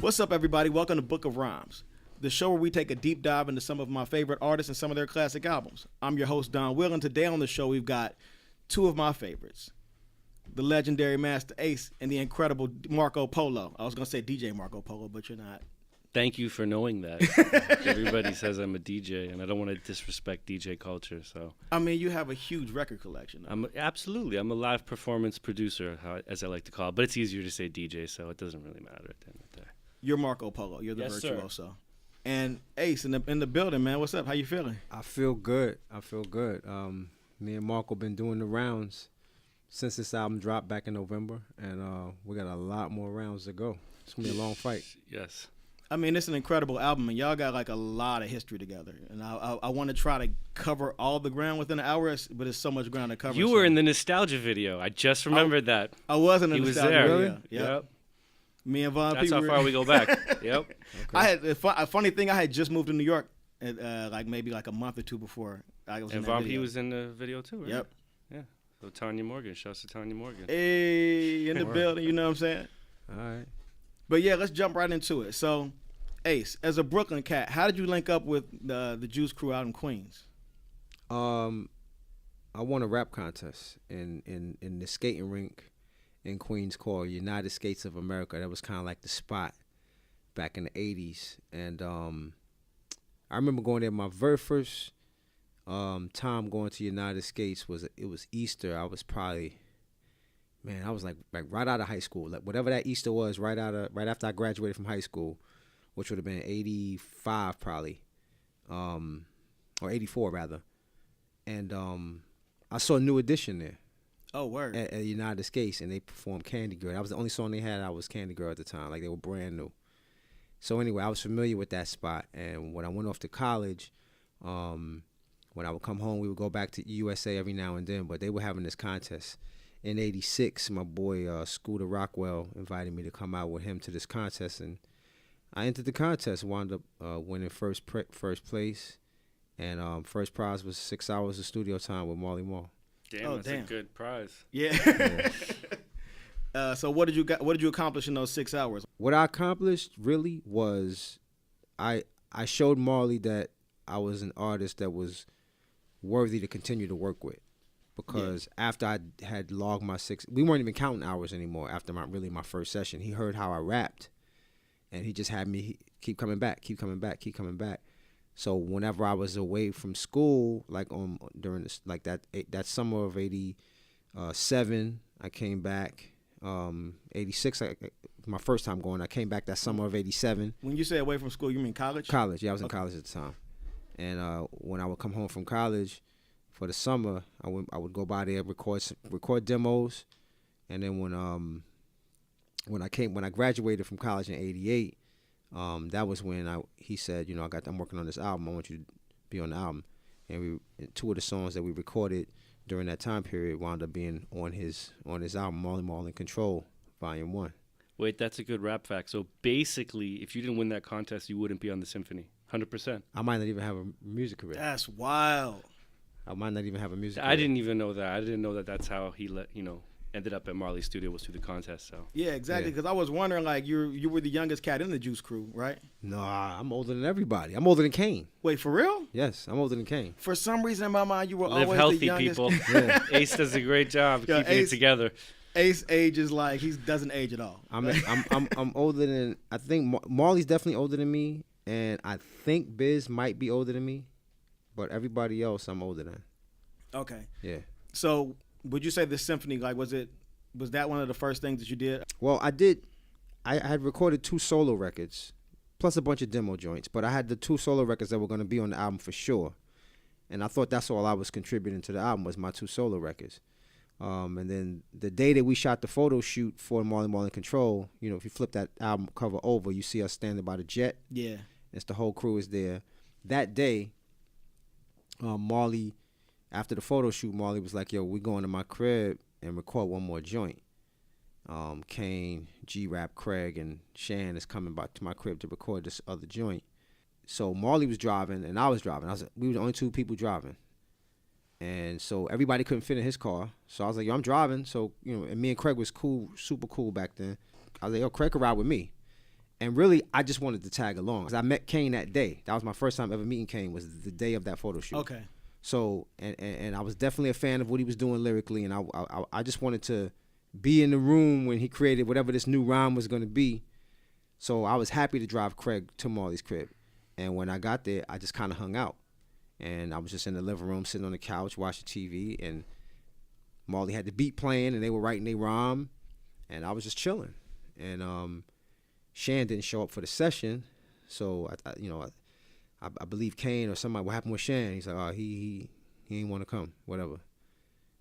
What's up, everybody? Welcome to Book of Rhymes, the show where we take a deep dive into some of my favorite artists and some of their classic albums. I'm your host, Donwill, and today on the show we've got two of my favorites, the legendary Masta Ace and the incredible Marco Polo. I was going to say DJ Marco Polo, but you're not. Thank you for knowing that. Everybody says I'm a DJ, and I don't want to disrespect DJ culture. So I mean, you have a huge record collection. I'm a live performance producer, as I like to call it. But it's easier to say DJ, so it doesn't really matter at the end of the day. You're Marco Polo. You're the Yes, virtuoso. sir. And Ace in the building, man. What's up? How you feeling? I feel good. Me and Marco been doing the rounds since this album dropped back in November, and we got a lot more rounds to go. It's gonna be a long fight. Yes. I mean, it's an incredible album, and y'all got like a lot of history together. And I want to try to cover all the ground within an hour, but it's so much ground to cover. You were in the nostalgia video. I just remembered that. I was in the He was nostalgia there. video. Really? Yep. Me and Von That's P how were- far we go back. Yep. Okay. I had a funny thing. I had just moved to New York, like maybe like a month or two before I was in And that Von P video. was in the video too, right? Yep. Yeah. So Tanya Morgan. Shouts to Tanya Morgan. Hey, in the Word. building. You know what I'm saying? All right. But yeah, let's jump right into it. So, Ace, as a Brooklyn cat, how did you link up with the Juice Crew out in Queens? I won a rap contest in the skating rink in Queens called United Skates of America. That was kind of like the spot back in the 80s. And I remember going there. My very first time going to United Skates was Easter. I was probably, I was like right out of high school. Like whatever that Easter was, right after I graduated from high school, which would have been 85 probably, or 84 rather. And I saw New Edition there. Oh, word. At United Skates, and they performed Candy Girl. That was the only song they had. I was Candy Girl at the time. Like, they were brand new. So anyway, I was familiar with that spot. And when I went off to college, when I would come home, we would go back to USA every now and then. But they were having this contest. In '86, my boy Scooter Rockwell invited me to come out with him to this contest. And I entered the contest, wound up winning first place. And first prize was 6 hours of studio time with Marley Marl. Damn, that's a good prize. Yeah. So what did you accomplish in those 6 hours? What I accomplished really was I showed Marley that I was an artist that was worthy to continue to work with. Because after I had logged my we weren't even counting hours anymore after my first session. He heard how I rapped, and he just had me keep coming back. So whenever I was away from school, like during this, like that summer of '87, I came back. '86, my first time going, I came back that summer of '87. When you say away from school, you mean college? College, yeah, I was in college at the time. And when I would come home from college for the summer, I would go by there, record demos, and then when I graduated from college in '88. That was when he said, I'm working on this album. I want you to be on the album. And two of the songs that we recorded during that time period wound up being on his album, Marley Marl in Control, Volume 1. Wait, that's a good rap fact. So basically, if you didn't win that contest, you wouldn't be on the symphony. 100%. I might not even have a music career. That's wild. I might not even have a music career. I didn't even know that. I didn't know that that's how he ended up at Marley's studio was through the contest. So Yeah, exactly. Because I was wondering, like, you were the youngest cat in the Juice Crew, right? Nah, I'm older than everybody. I'm older than Kane. Wait, for real? Yes, I'm older than Kane. For some reason in my mind, you were live always healthy, the youngest. people. Yeah. Ace does a great job Yo, keeping Ace- it together. Ace ages like he doesn't age at all. I'm older than, I think Marley's definitely older than me, and I think Biz might be older than me, but everybody else I'm older than. Okay. Yeah. So would you say the symphony, like, was that one of the first things that you did? Well, I had recorded 2 solo records, plus a bunch of demo joints, but I had the 2 solo records that were going to be on the album for sure. And I thought that's all I was contributing to the album was my 2 solo records. And then the day that we shot the photo shoot for Marley Marl in Control, if you flip that album cover over, you see us standing by the jet. Yeah. It's the whole crew is there. That day, Marley, after the photo shoot, Marley was like, yo, we going to my crib and record one more joint. Kane, G-Rap, Craig, and Shan is coming back to my crib to record this other joint. So Marley was driving and I was driving. We were the only 2 people driving. And so everybody couldn't fit in his car. So I was like, yo, I'm driving. So, and me and Craig was cool, super cool back then. I was like, yo, Craig could ride with me. And really, I just wanted to tag along. 'Cause I met Kane that day. That was my first time ever meeting Kane, was the day of that photo shoot. Okay. So, and I was definitely a fan of what he was doing lyrically, and I just wanted to be in the room when he created whatever this new rhyme was going to be. So I was happy to drive Craig to Marley's crib. And when I got there, I just kind of hung out. And I was just in the living room, sitting on the couch, watching TV, and Marley had the beat playing, and they were writing their rhyme, and I was just chilling. And Shan didn't show up for the session, so I believe Kane or somebody. What happened with Shan? He's like, oh, he ain't want to come. Whatever.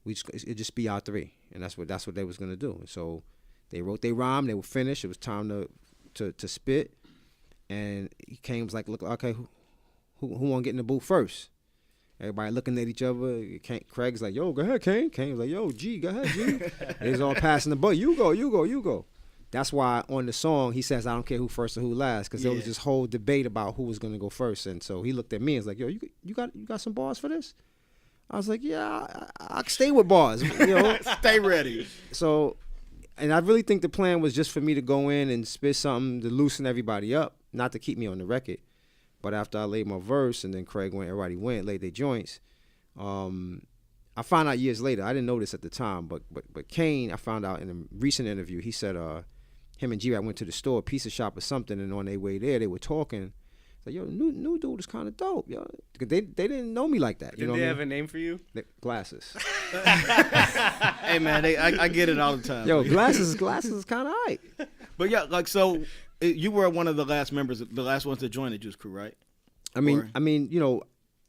It just be our three, and that's what they was gonna do. And so they wrote their rhyme. They were finished. It was time to spit, and Kane was like, look, okay, who want to get in the booth first? Everybody looking at each other. Craig's like, yo, go ahead, Kane. Kane was like, yo, G, go ahead, G. They was all passing the buck. You go. That's why on the song he says, I don't care who first or who last, because there was this whole debate about who was going to go first. And so he looked at me and was like, yo, you got some bars for this? I was like, yeah, I can stay with bars. Stay ready. So, and I really think the plan was just for me to go in and spit something to loosen everybody up, not to keep me on the record. But after I laid my verse and then Craig went, everybody went, laid their joints. I found out years later. I didn't know this at the time, but Kane, I found out in a recent interview, he said him and G-Rap went to the store, pizza shop or something, and on their way there, they were talking. Like, yo, new dude is kind of dope, yo. They didn't know me like that. Did they have a name for you? Glasses. Hey man, I get it all the time. Yo, glasses is kind of hype. But yeah, like so. You were one of the last members, the last ones to join the Juice Crew, right? I mean,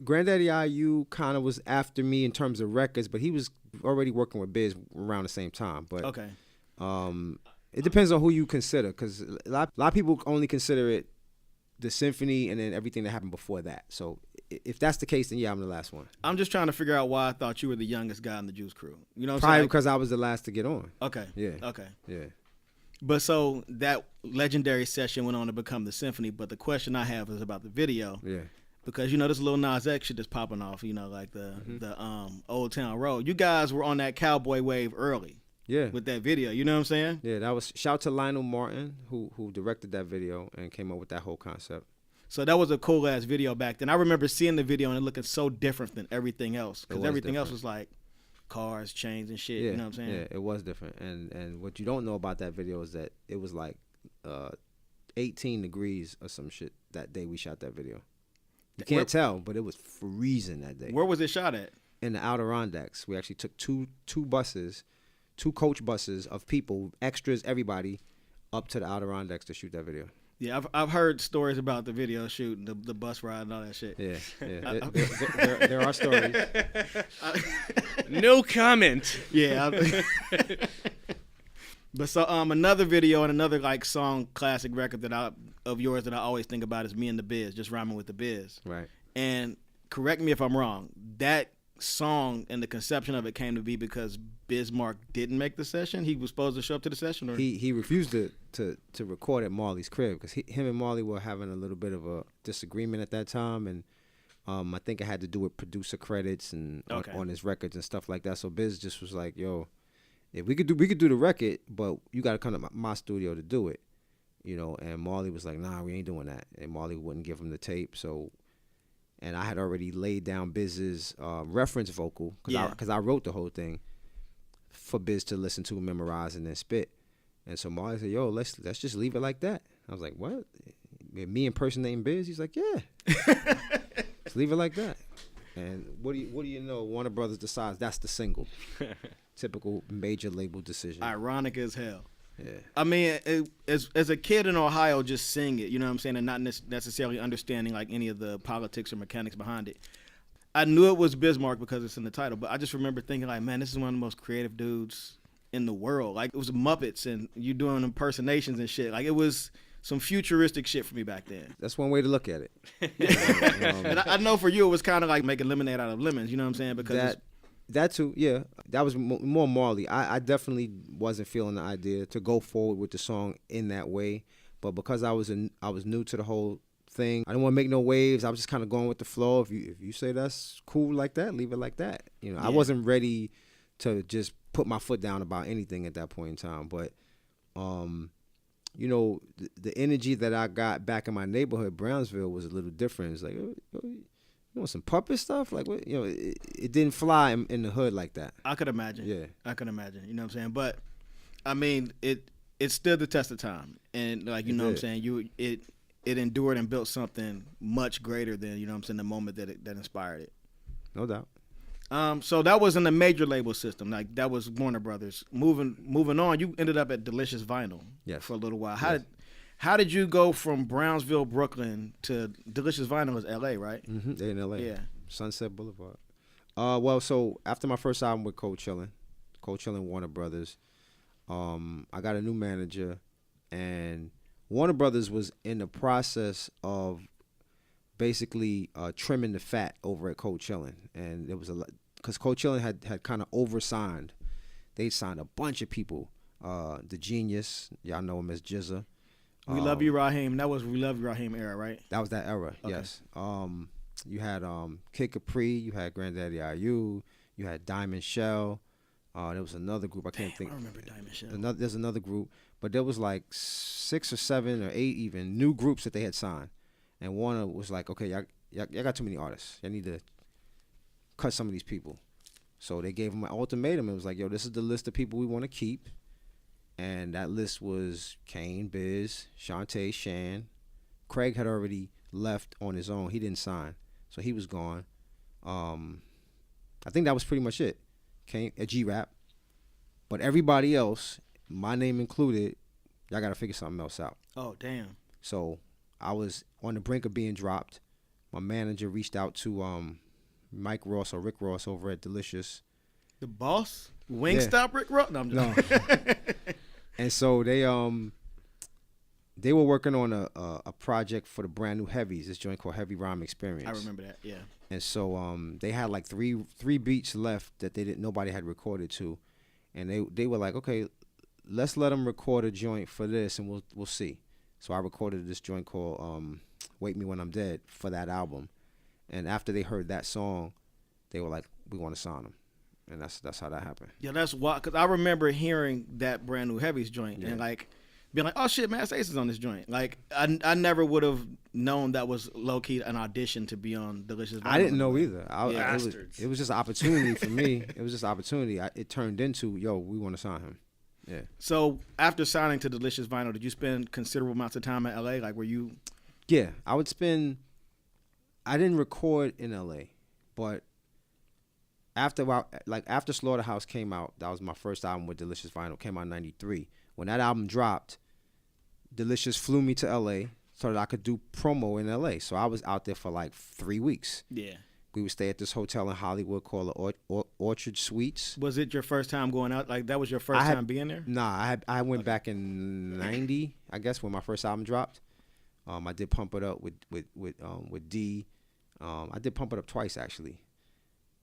Granddaddy IU kind of was after me in terms of records, but he was already working with Biz around the same time. But okay, it depends on who you consider, because a lot of people only consider it the symphony and then everything that happened before that. So if that's the case, then yeah, I'm the last one. I'm just trying to figure out why I thought you were the youngest guy in the Juice Crew. You know what I'm Probably saying? because I was the last to get on. Okay. Yeah. Okay. Yeah. But so that legendary session went on to become the symphony. But the question I have is about the video. Yeah. Because this Lil Nas X shit that's popping off. Like the Old Town Road. You guys were on that cowboy wave early. Yeah. With that video, you know what I'm saying? Yeah. That was shout to Lionel Martin who directed that video and came up with that whole concept. So that was a cool ass video back then. I remember seeing the video and it looking so different than everything else, because everything else was like cars, chains, and shit. Yeah, you know what I'm saying? Yeah, it was different. And what you don't know about that video is that it was like 18 degrees or some shit that day we shot that video. You can't tell, but it was freezing that day. Where was it shot at? In the Adirondacks. We actually took two coach buses of people, extras, everybody, up to the Adirondacks to shoot that video. Yeah, I've heard stories about the video shoot, the bus ride, and all that shit. Yeah. There are stories. No comment. Yeah. But so another video and another like song classic record of yours that I always think about is Me and the Biz, just rhyming with the Biz. Right. And correct me if I'm wrong, that song and the conception of it came to be because Bismarck didn't make the session. He was supposed to show up to the session, or he refused to record at Marley's crib because him and Marley were having a little bit of a disagreement at that time, and I think it had to do with producer credits and on his records and stuff like that. So Biz just was like, "Yo, if we could do the record, but you got to come to my studio to do it," And Marley was like, "Nah, we ain't doing that," and Marley wouldn't give him the tape, so. And I had already laid down Biz's reference vocal because I wrote the whole thing for Biz to listen to, memorize, and then spit. And so Marley said, "Yo, let's just leave it like that." I was like, "What? Me impersonating Biz?" He's like, "Yeah, let's leave it like that." And what do you know? Warner Brothers decides that's the single. Typical major label decision. Ironic as hell. Yeah. I mean, as a kid in Ohio, just seeing it, you know what I'm saying, and not necessarily understanding like any of the politics or mechanics behind it. I knew it was Bismarck because it's in the title, but I just remember thinking like, man, this is one of the most creative dudes in the world. Like, it was Muppets and you doing impersonations and shit. Like, it was some futuristic shit for me back then. That's one way to look at it. And I know for you, it was kind of like making lemonade out of lemons. You know what I'm saying? Because that too, yeah. That was more Marley. I definitely wasn't feeling the idea to go forward with the song in that way, but because I was new to the whole thing, I didn't want to make no waves. I was just kind of going with the flow. If you say that's cool like that, leave it like that. I wasn't ready to just put my foot down about anything at that point in time. But the energy that I got back in my neighborhood, Brownsville, was a little different. It's like, you want some puppet stuff? Like, what? It didn't fly in the hood like that. I could imagine. Yeah. I could imagine. You know what I'm saying? But, I mean, it stood the test of time. And, like, you know what I'm saying? It endured and built something much greater than, you know what I'm saying, the moment that inspired it. No doubt. So that was in the major label system. Like, that was Warner Brothers. Moving on, you ended up at Delicious Vinyl for a little while. How did you go from Brownsville, Brooklyn to Delicious Vinyl is L.A., right? Mm-hmm. They're in L.A. Yeah. Sunset Boulevard. Well, so after my first album with Cold Chillin', Warner Brothers, I got a new manager, and Warner Brothers was in the process of basically trimming the fat over at Cold Chillin', and it was because Cold Chillin' had kind of oversigned. They signed a bunch of people. The Genius, y'all know him as Jizza. We Love You, Raheem. That was We Love You, Raheem era, right? That was that era, Okay. yes. You had Kid Capri, you had Granddaddy IU, you had Diamond Shell. There was another group, I can't think. I remember Diamond Shell. There's another group, but there was like 6 or 7 or 8 even new groups that they had signed. And Warner was like, okay, y'all got too many artists. Y'all need to cut some of these people. So they gave him an ultimatum. It was like, yo, this is the list of people we want to keep. And that list was Kane, Biz, Shantae, Shan. Craig had already left on his own. He didn't sign. So he was gone. I think that was pretty much it. Kane, a G-Rap. But everybody else, my name included, y'all got to figure something else out. Oh, damn. So I was on the brink of being dropped. My manager reached out to Mike Ross or Rick Ross over at Delicious. The boss? Wingstop Rick Ross? No, I'm just And so they were working on a project for the brand new Heavies, this joint called Heavy Rhyme Experience. I remember that, yeah. And so they had like three beats left that nobody had recorded to. And they were like, okay, let's let them record a joint for this and we'll see. So I recorded this joint called Wake Me When I'm Dead for that album. And after they heard that song, they were like, we want to sign them. And that's how that happened. Yeah, that's why. Because I remember hearing that brand new Heavies joint and like being like, oh shit, Masta Ace is on this joint. Like I never would have known that was low key an audition to be on Delicious Vinyl. I didn't know either. It was just an opportunity for me. It was just an opportunity. It turned into, yo, we want to sign him. Yeah. So after signing to Delicious Vinyl, did you spend considerable amounts of time in LA? Like were you? Yeah, I didn't record in LA, but after Slaughterhouse came out, that was my first album with Delicious Vinyl, came out in 93. When that album dropped, Delicious flew me to LA so that I could do promo in LA. So I was out there for like 3 weeks. Yeah. We would stay at this hotel in Hollywood called the Orchard Suites. Was it your first time going out? Like that was your first time being there? Nah, I went back in 90, I guess, when my first album dropped. I did Pump It Up with D. I did Pump It Up twice actually.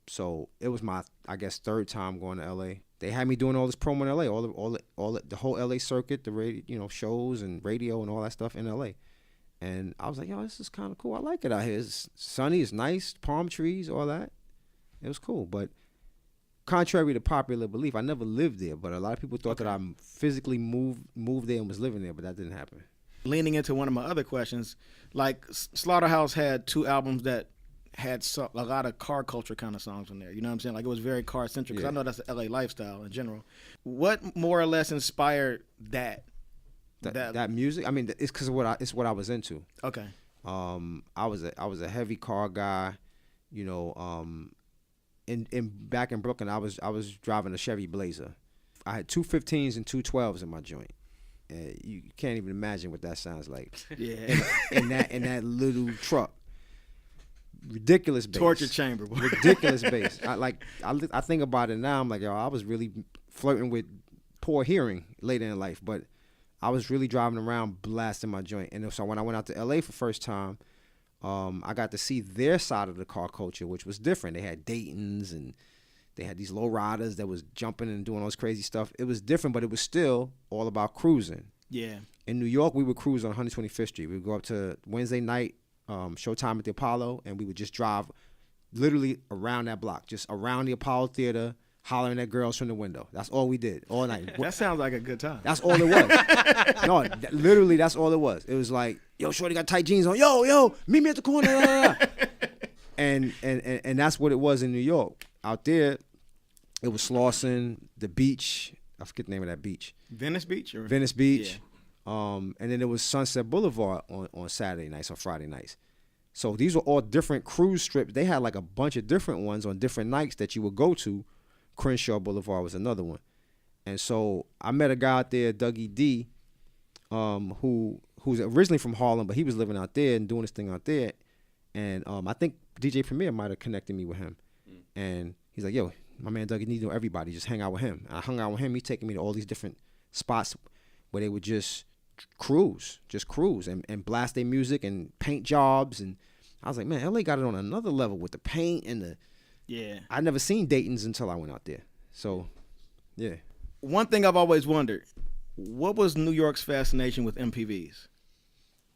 So it was my, I guess, third time going to LA. They had me doing all this promo in LA, the whole LA circuit, the radio, shows and radio and all that stuff in LA. And I was like, yo, this is kind of cool. I like it out here. It's sunny, it's nice, palm trees, all that. It was cool. But contrary to popular belief, I never lived there. But a lot of people thought that I physically moved there and was living there, but that didn't happen. Leaning into one of my other questions, like Slaughterhouse had 2 albums that had a lot of car culture kind of songs on there. You know what I'm saying? Like it was very car centric because I know that's the LA lifestyle in general. What more or less inspired that music? I mean, it's because it's what I was into. Okay. I was a heavy car guy. In back in Brooklyn, I was driving a Chevy Blazer. I had 2 15s and 2 12s in my joint. You can't even imagine what that sounds like. Yeah. in that little truck. Ridiculous bass. Torture chamber. Ridiculous bass. I think about it now. I'm like, yo, I was really flirting with poor hearing later in life, but I was really driving around blasting my joint. And so when I went out to LA for first time, I got to see their side of the car culture, which was different. They had Daytons and they had these low riders that was jumping and doing all this crazy stuff. It was different, but it was still all about cruising. Yeah. In New York, we would cruise on 125th Street. We would go up to Wednesday night, showtime at the Apollo, and we would just drive literally around that block, just around the Apollo Theater, hollering at girls from the window. That's all we did all night. That sounds like a good time. That's all it was. No, literally, that's all it was. It was like, yo, shorty got tight jeans on. Yo, meet me at the corner. And that's what it was in New York. Out there, it was Slauson, the beach. I forget the name of that beach. Venice Beach? Venice Beach. Yeah. And then it was Sunset Boulevard on Saturday nights or Friday nights. So these were all different cruise strips. They had like a bunch of different ones on different nights that you would go to. Crenshaw Boulevard was another one. And so I met a guy out there, Dougie D, who's originally from Harlem, but he was living out there and doing his thing out there. And I think DJ Premier might have connected me with him. And he's like, yo, my man Dougie need to know everybody. Just hang out with him. And I hung out with him. He taking me to all these different spots where they would just cruise and blast their music and paint jobs. And I was like, man, LA got it on another level with the paint and the... Yeah. I never seen Dayton's until I went out there. So, yeah. One thing I've always wondered, what was New York's fascination with MPVs?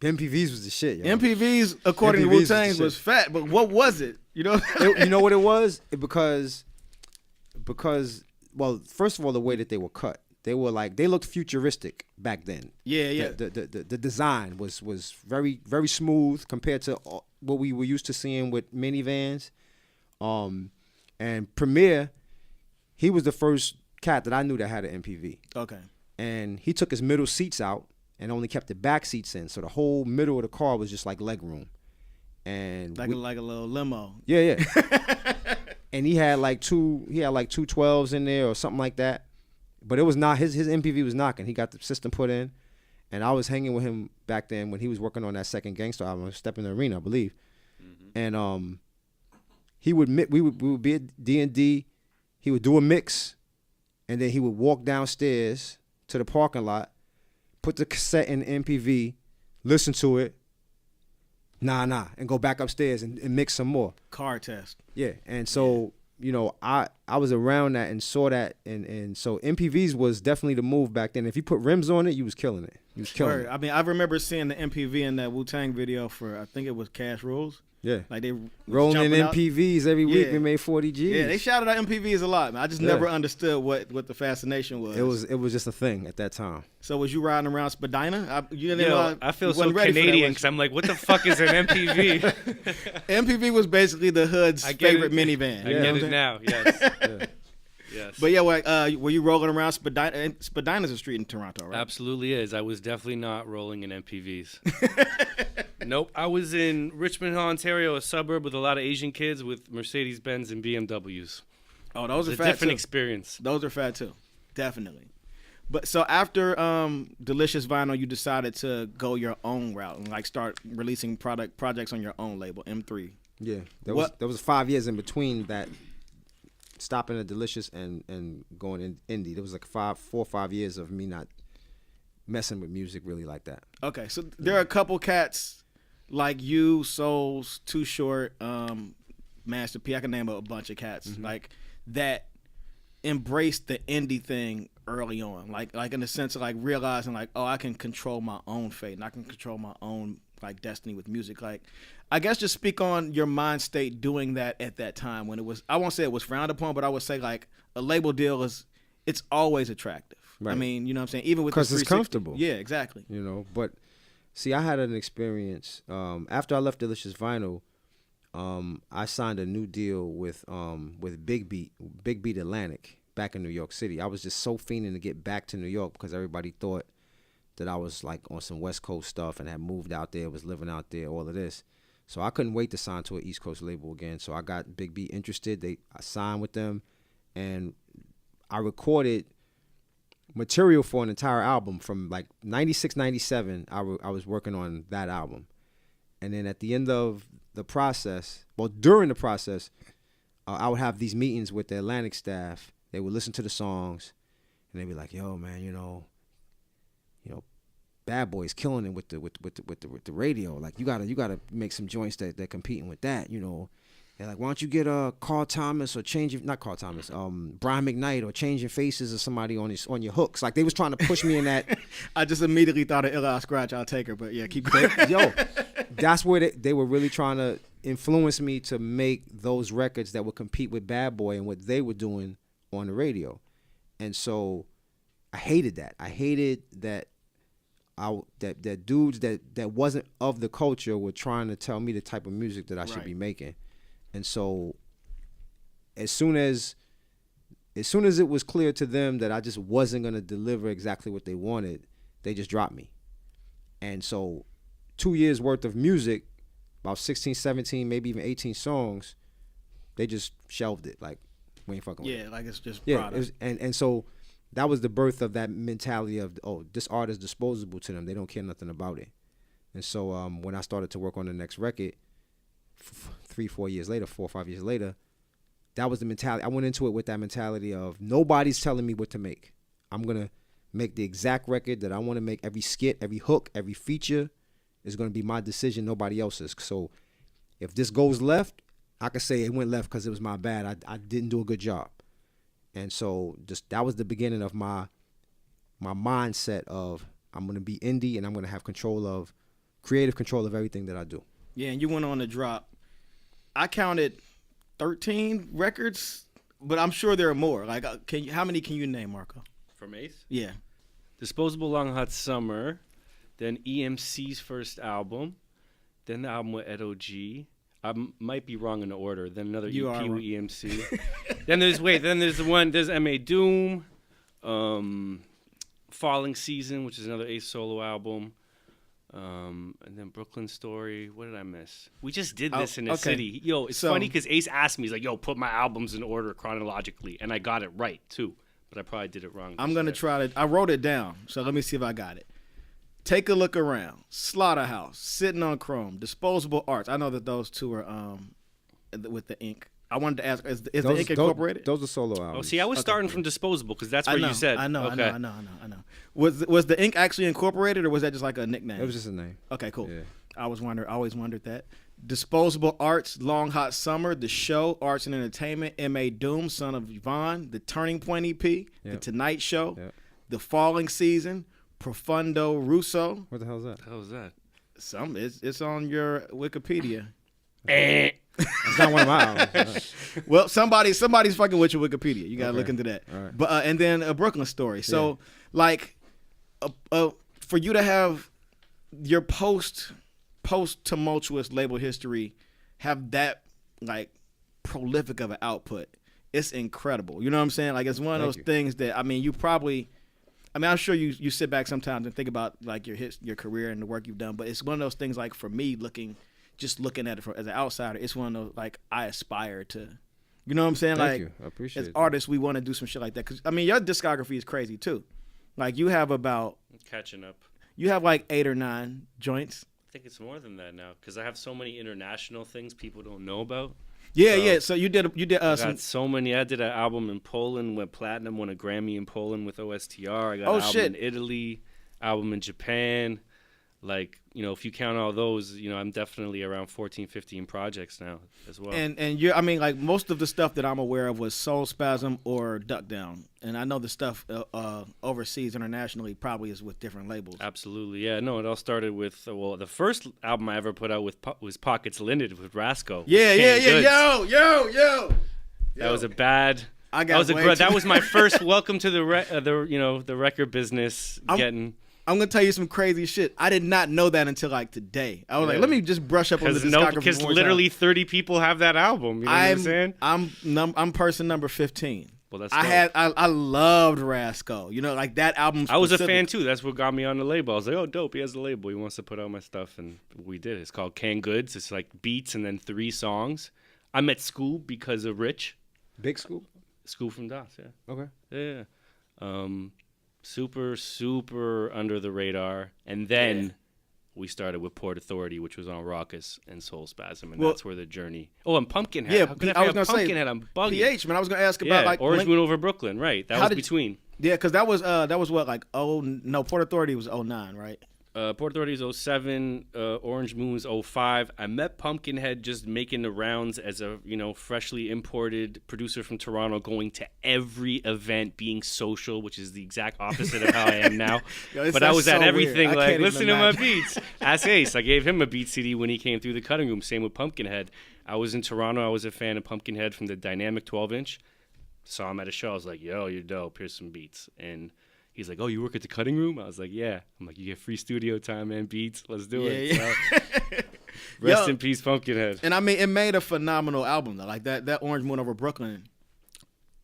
MPVs was the shit, yo. MPVs, according to Wu-Tang, was fat, but what was it? You know? You know what it was? Because, well, first of all, the way that they were cut. They were like, they looked futuristic back then. Yeah. The design was very, very smooth compared to what we were used to seeing with minivans. And Premier, he was the first cat that I knew that had an MPV. Okay. And he took his middle seats out and only kept the back seats in, so the whole middle of the car was just like leg room. And like a little limo. Yeah. And he had like two 12s in there or something like that. But it was not his MPV was knocking. He got the system put in, and I was hanging with him back then when he was working on that second Gangsta album, Step in the Arena, I believe. Mm-hmm. And we would be at D&D. He would do a mix, and then he would walk downstairs to the parking lot, put the cassette in the MPV, listen to it, and go back upstairs and mix some more. Car test. Yeah, and so you know, I was around that and saw that, and so MPVs was definitely the move back then. If you put rims on it, you was killing it. It. I mean, I remember seeing the MPV in that Wu-Tang video for, I think it was Cash Rules. Yeah. Like they rolling in MPVs every week. We made 40 G's. Yeah, they shouted out MPVs a lot, man. I just never understood what the fascination was. It was just a thing at that time. So was you riding around Spadina? I feel so Canadian because I'm like, what the fuck is an MPV? MPV was basically the hood's favorite minivan. I get it now. Yes. Yes. But yeah, were you rolling around Spadina? Spadina's a street in Toronto, right? Absolutely is. I was definitely not rolling in MPVs. Nope. I was in Richmond, Ontario, a suburb with a lot of Asian kids with Mercedes-Benz and BMWs. Oh, those are fat too. It's a different experience. Those are fat too. Definitely. But so after Delicious Vinyl, you decided to go your own route and like start releasing projects on your own label, M3. Yeah. There was 5 years in between that, stopping at Delicious and going in indie. There was like 4 or 5 years of me not messing with music really like that. Okay, so there are a couple cats like you, Souls, Too Short, Master P. I can name a bunch of cats like that embraced the indie thing early on, like in the sense of like realizing like, oh, I can control my own fate and I can control my own like destiny with music. Like, I guess just speak on your mind state doing that at that time when it was, I won't say it was frowned upon, but I would say like a label deal it's always attractive. Right. I mean, you know what I'm saying? Even with, because it's comfortable. Yeah, exactly. You know, but see, I had an experience after I left Delicious Vinyl. I signed a new deal with Big Beat Atlantic back in New York City. I was just so fiending to get back to New York because everybody thought that I was like on some West Coast stuff and had moved out there, was living out there, all of this. So I couldn't wait to sign to an East Coast label again. So I got Big B interested. I signed with them, and I recorded material for an entire album from like 96, 97. I was working on that album. And then at the end of the process, during the process, I would have these meetings with the Atlantic staff. They would listen to the songs, and they'd be like, yo, man, you know, Bad Boy's killing it with the radio. Like you gotta make some joints that they're competing with that. You know, they're like, why don't you get Carl Thomas or not Carl Thomas, Brian McKnight or Changing Faces or somebody on your hooks. Like they was trying to push me in that. I just immediately thought of Illa Scratch. I'll take her, but yeah, keep going. Yo, that's where they were really trying to influence me to make those records that would compete with Bad Boy and what they were doing on the radio. And so I hated that. I hated that that dudes that wasn't of the culture were trying to tell me the type of music that I should be making. And so as soon as it was clear to them that I just wasn't going to deliver exactly what they wanted, they just dropped me. And so 2 years worth of music, about 16, 17, maybe even 18 songs, they just shelved it. Like, we ain't fucking with it. Yeah, like it's just Yeah, product. and so that was the birth of that mentality of, oh, this art is disposable to them. They don't care nothing about it. And so when I started to work on the next record, 4 or 5 years later, that was the mentality. I went into it with that mentality of nobody's telling me what to make. I'm going to make the exact record that I want to make. Every skit, every hook, every feature is going to be my decision, nobody else's. So if this goes left, I can say it went left because it was my bad. I didn't do a good job. And so just that was the beginning of my mindset of I'm going to be indie and I'm going to have creative control of everything that I do. Yeah, and you went on to drop, I counted 13 records, but I'm sure there are more. Like, how many can you name, Marco? From Ace? Yeah. Disposable Long Hot Summer, then EMC's first album, then the album with Edo G. I might be wrong in the order. Then another You EP are with wrong. EMC. there's MA Doom, Falling Season, which is another Ace solo album. And then Breukelen Story. What did I miss? We just did this in the city. Yo, it's funny because Ace asked me, he's like, yo, put my albums in order chronologically. And I got it right, too. But I probably did it wrong. I'm going to try to, I wrote it down, so let me see if I got it. Take a Look Around, Slaughterhouse, Sitting on Chrome, Disposable Arts. I know that those two are with the ink. I wanted to ask, is the ink incorporated? Those are solo albums. Oh, see, I was starting from Disposable because that's where you said. I know. Okay. I know. Was the ink actually incorporated, or was that just like a nickname? It was just a name. Okay, cool. Yeah. I always wondered that. Disposable Arts, Long Hot Summer, The Show, Arts and Entertainment, M.A. Doom, Son of Yvonne, The Turning Point EP, The Tonight Show, The Falling Season, Profundo Russo. What the hell is that? What the hell was that? It's on your Wikipedia. It's not one of my albums. Well, somebody's fucking with your Wikipedia. You gotta look into that. All right. But and then A Breukelen Story. So like, for you to have your post tumultuous label history have that like prolific of an output, it's incredible. You know what I'm saying? Like, it's one of those things that, I mean, you probably, I mean, I'm sure you sit back sometimes and think about like your career and the work you've done, but it's one of those things like, for me, looking at it as an outsider, it's one of those like I aspire to. You know what I'm saying? Thank like, you. I appreciate as it. artists, we want to do some shit like that. Cause I mean, your discography is crazy too. Like, you have Catching up. you have like 8 or 9 joints. I think it's more than that now because I have so many international things people don't know about. Yeah. So you did I some. got so many. I did an album in Poland, went platinum, won a Grammy in Poland with OSTR. I got an album in Italy, album in Japan. Like, you know, if you count all those, you know, I'm definitely around 14, 15 projects now as well. And you're, I mean, like, most of the stuff that I'm aware of was Soul Spasm or Duck Down. And I know the stuff overseas, internationally, probably is with different labels. Absolutely, yeah. No, it all started with, the first album I ever put out was Pockets Limited with Rasco. Yeah. Yo. That was a bad... That was my first welcome to the record business. I'm gonna tell you some crazy shit. I did not know that until like today. I was like, let me just brush up on the discography. Because literally 30 people have that album. You know what I'm saying? I'm person number 15. Well, that's I loved Rasco. You know, like that album. I was a fan too. That's what got me on the label. I was like, oh, dope. He has the label. He wants to put out my stuff, and we did. It's called Canned Goods. It's like beats and then 3 songs. I met Scoob because of Rich. Big Scoob? Scoob from DOS, yeah. Okay. Yeah. Super, super under the radar. And then we started with Port Authority, which was on Raucous and Soul Spasm, and that's where the journey. Oh, and Pumpkinhead. Yeah, how could I was I gonna say Pumpkinhead? I'm bugging. PH, man. I was gonna ask about like Orange Moon over Brooklyn, right? That was between. Yeah, because that was what, like, Port Authority was 09, right? Port Authority is 07, Orange Moon is 05. I met Pumpkinhead just making the rounds as a, freshly imported producer from Toronto, going to every event, being social, which is the exact opposite of how I am now. But I was at everything, like, listen to my beats. Ask Ace. I gave him a beat CD when he came through the cutting room. Same with Pumpkinhead. I was in Toronto. I was a fan of Pumpkinhead from the Dynamic 12-inch. Saw him at a show. I was like, yo, you're dope. Here's some beats. And he's like, oh, you work at the cutting room? I was like, yeah. I'm like, you get free studio time and beats. Let's do it. Yeah. So, rest in peace, Pumpkinhead. And I mean, it made a phenomenal album though. Like that Orange Moon over Brooklyn.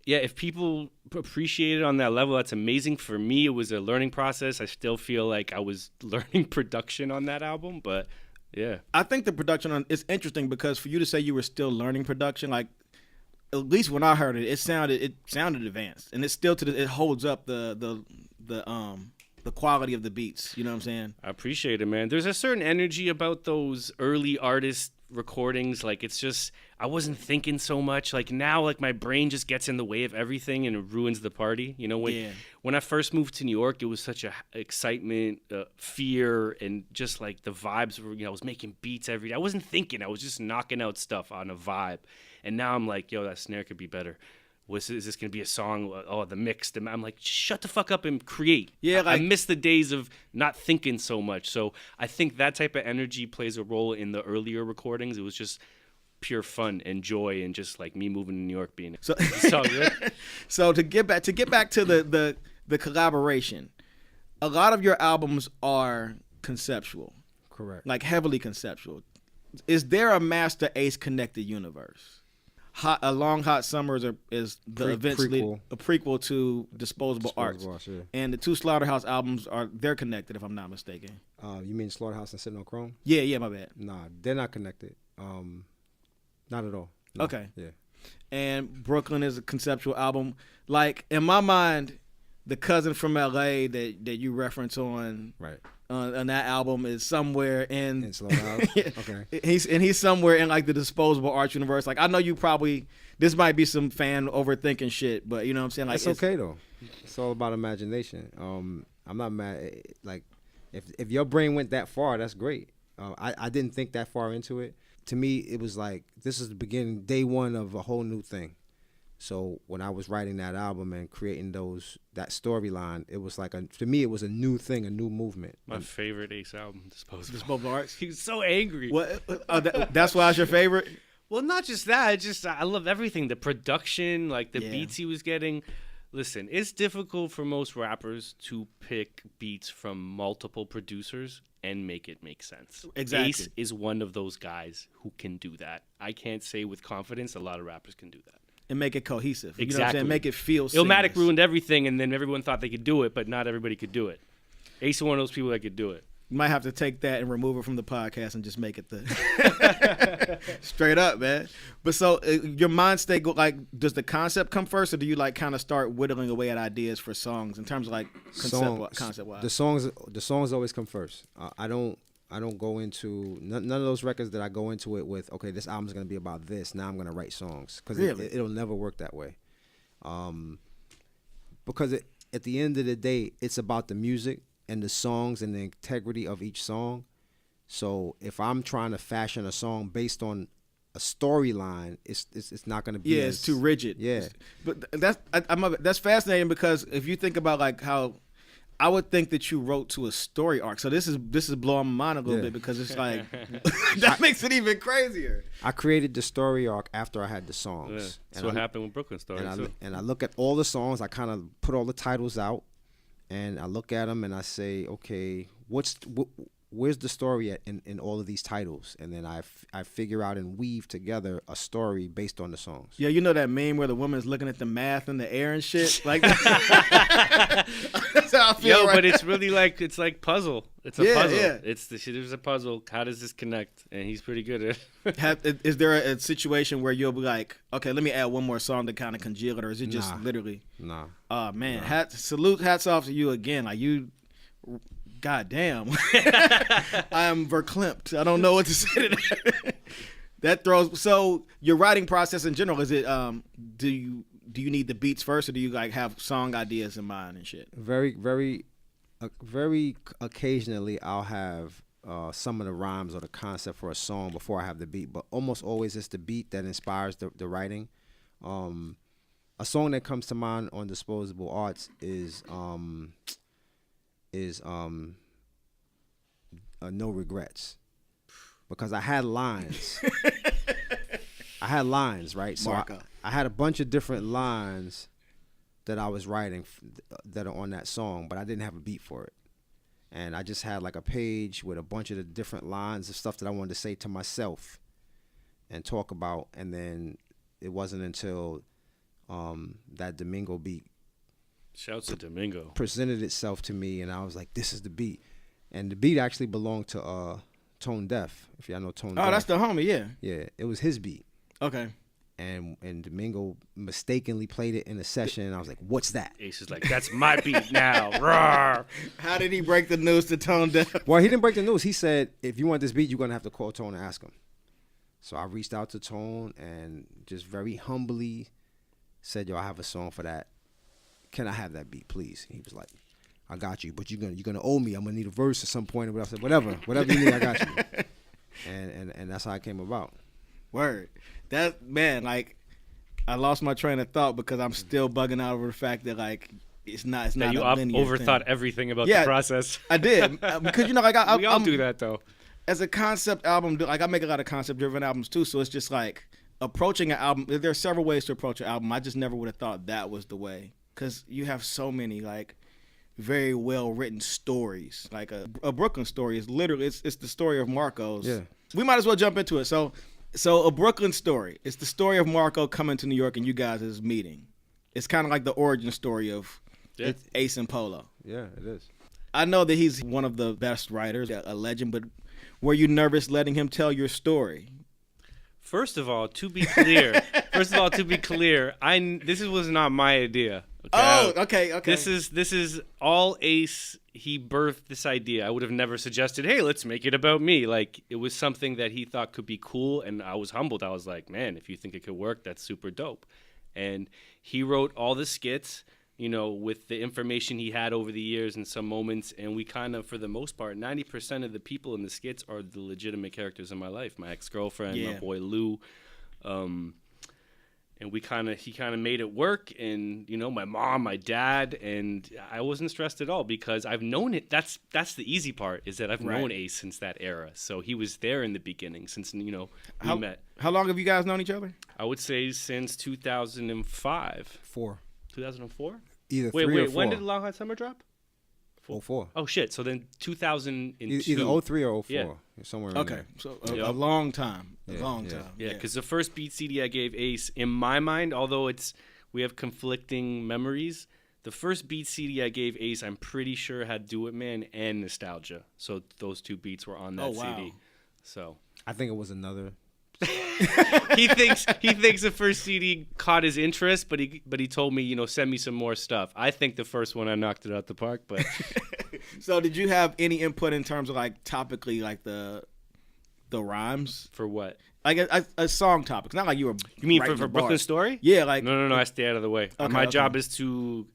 Yeah, if people appreciate it on that level, that's amazing. For me, it was a learning process. I still feel like I was learning production on that album, but yeah. I think the production on it's interesting because for you to say you were still learning production, like at least when I heard it, it sounded advanced, and it's still it holds up the quality of the beats. You know what I'm saying? I appreciate it, man. There's a certain energy about those early artist recordings. Like, it's just, I wasn't thinking so much. Like, now, like, my brain just gets in the way of everything and it ruins the party. You know, when I first moved to New York, it was such a excitement, fear, and just like the vibes were, you know, I was making beats every day. I wasn't thinking. I was just knocking out stuff on a vibe. And now I'm like, yo, that snare could be better. Is this going to be a song? Oh, the mix. I'm like, shut the fuck up and create. Yeah, I miss the days of not thinking so much. So I think that type of energy plays a role in the earlier recordings. It was just pure fun and joy, and just like me moving to New York being so. So good. So to get back to the collaboration, a lot of your albums are conceptual. Correct. Like heavily conceptual. Is there a Masta Ace connected universe? A Long Hot Summer is the events prequel. A prequel to Disposable Arts. Yeah. And the two Slaughterhouse albums they're connected, if I'm not mistaken. You mean Slaughterhouse and Sitting on Chrome? Yeah, my bad. Nah, they're not connected. Not at all. No. Okay. Yeah. And Brooklyn is a conceptual album. Like in my mind, the cousin from LA that you reference on that album is somewhere in Slaughterhouse. Okay. He's somewhere in like the Disposable Arts universe. Like I know you probably this might be some fan overthinking shit, but you know what I'm saying. Like it's okay though. It's all about imagination. I'm not mad. Like if your brain went that far, that's great. I didn't think that far into it. To me, it was like this is the beginning, day one of a whole new thing. So when I was writing that album and creating that storyline, it was like to me it was a new thing, a new movement. My favorite Ace album, Disposable Arts. He was so angry. What? That's why it's your favorite? Well, not just that. I love everything. The production, like the beats he was getting. Listen, it's difficult for most rappers to pick beats from multiple producers and make it make sense. Exactly. Ace is one of those guys who can do that. I can't say with confidence a lot of rappers can do that. And make it cohesive. Exactly. You know what I'm saying? Make it feel seamless. Illmatic ruined everything, and then everyone thought they could do it, but not everybody could do it. Ace is one of those people that could do it. You might have to take that and remove it from the podcast and just make it the straight up, man. But so your mind state does the concept come first, or do you like kind of start whittling away at ideas for songs in terms of like concept wise? The songs always come first. I don't go into none of those records that I go into it with. Okay, this album's gonna be about this. Now I'm gonna write songs because it'll never work that way. Because at the end of the day, it's about the music and the songs and the integrity of each song. So if I'm trying to fashion a song based on a storyline, it's not going to be. Yeah, it's too rigid. Yeah, but that's fascinating because if you think about like how I would think that you wrote to a story arc. So this is blowing my mind a little bit because it's like that makes it even crazier. I created the story arc after I had the songs. Yeah. That's what happened with Breukelen Story. And I look at all the songs. I kind of put all the titles out. And I look at them and I say, okay, where's the story at in all of these titles? And then I figure out and weave together a story based on the songs. Yeah, you know that meme where the woman's looking at the math in the air and shit? Like that's how I feel. But it's really like puzzle. It's a puzzle. Yeah. There's a puzzle. How does this connect? And he's pretty good at it. Is there a situation where you'll be like, okay, let me add one more song to kind of congeal it, or is it just literally? Nah. Oh man, hats off to you again. Like you, goddamn, I am verklempt. I don't know what to say to that. That throws. So your writing process in general, is it? Do you need the beats first, or do you like have song ideas in mind and shit? Very, very, very occasionally I'll have some of the rhymes or the concept for a song before I have the beat, but almost always it's the beat that inspires the writing. A song that comes to mind on Disposable Arts is No Regrets, because I had lines. I had lines, right? So Marco. I had a bunch of different lines that I was writing that are on that song, but I didn't have a beat for it. And I just had like a page with a bunch of the different lines of stuff that I wanted to say to myself and talk about. And then it wasn't until that Domingo beat Shouts to Domingo. presented itself to me, and I was like, this is the beat. And the beat actually belonged to Tone Deaf, if y'all know Tone Deaf. Oh, that's the homie, yeah. Yeah, it was his beat. Okay. And Domingo mistakenly played it in a session, and I was like, what's that? Ace is like, that's my beat now. Roar. How did he break the news to Tone Deaf? Well, he didn't break the news. He said, if you want this beat, you're going to have to call Tone and ask him. So I reached out to Tone and just very humbly said, yo, I have a song for that. Can I have that beat, please? And he was like, I got you, but you're gonna owe me. I'm gonna need a verse at some point. And I said, whatever you need, I got you. And that's how it came about. Word. That, man, like, I lost my train of thought because I'm still bugging out over the fact that, like, it's not That you a linear overthought thing. everything about Yeah. the process. I did because like We all I'm, do that though. as a concept album. Like I make a lot of concept driven albums too, so it's just like approaching an album. There are several ways to approach an album. I just never would have thought that was the way because you have so many like very well written stories. Like a Breukelen Story is literally it's the story of Marco's. Yeah. We might as well jump into it. So A Breukelen Story. It's the story of Marco coming to New York and you guys' meeting. It's kind of like the origin story of Yeah. Ace and Polo. Yeah, it is. I know that he's one of the best writers, a legend, but were you nervous letting him tell your story? First of all, to be clear, this was not my idea. Okay? Okay. This is all Ace. He birthed this idea. I would have never suggested, hey, let's make it about me. Like, it was something that he thought could be cool, and I was humbled. I was like, man, if you think it could work, that's super dope. And he wrote all the skits, you know, with the information he had over the years and some moments, and we kind of, for the most part, 90% of the people in the skits are the legitimate characters in my life. My ex-girlfriend, my boy Lou, and he kind of made it work, and you know, my mom, my dad, and I wasn't stressed at all because I've known it. That's the easy part, is that I've known Ace since that era. So he was there in the beginning since, you know, we met. How long have you guys known each other? I would say since 2005. 2004? Either Wait, 3 or 4. when did Long Hot Summer drop? 04. Oh shit! So then 2002. Either 03 or 04. Yeah. Somewhere in Okay, there. so Yep. a long time. Yeah. Yeah, because the first beat CD I gave Ace, in my mind, although we have conflicting memories, the first beat CD I gave Ace, I'm pretty sure had Do It Man and Nostalgia. So those two beats were on that Oh, wow. CD. So I think it was another. he thinks the first CD caught his interest, but he told me, you know, send me some more stuff. I think the first one I knocked it out the park, but So did you have any input in terms of like topically, like the rhymes, for what? like a song topic? It's not like you were. You mean writing for the Brooklyn bars. Story? Yeah, like No, I stay out of the way. Okay, My okay. job is to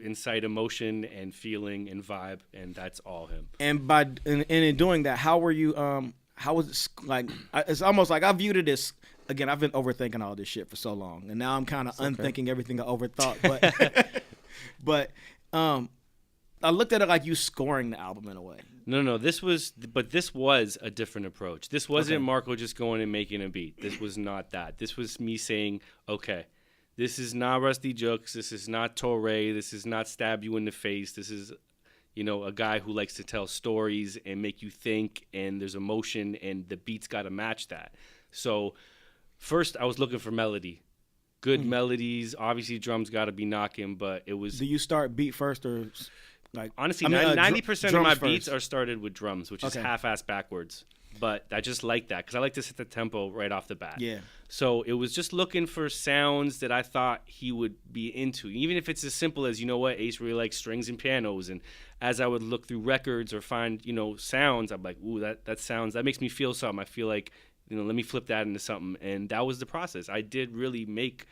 incite emotion and feeling and vibe, and that's all him. And in doing that, how were you? How was it like? It's almost like I viewed it as, again, I've been overthinking all this shit for so long, and now I'm kind of unthinking everything I overthought. But I looked at it like you scoring the album in a way. No, this was a different approach. This wasn't Marco just going and making a beat. This was not that. This was me saying, okay, this is not Rusty Jokes. This is not Torre. This is not Stab You in the Face. This is, you know, a guy who likes to tell stories and make you think, and there's emotion, and the beat's got to match that. So first I was looking for melody. Good melodies. Obviously drums got to be knocking, but it was... Do you start beat first or like... Honestly, I mean, 90% of my drums beats first. are started with drums, which is half-ass backwards. But I just like that because I like to set the tempo right off the bat. Yeah. So it was just looking for sounds that I thought he would be into, even if it's as simple as, you know what, Ace really likes strings and pianos. And as I would look through records or find, you know, sounds, I'm like, ooh, that makes me feel something. I feel like, you know, let me flip that into something. And that was the process. I did really make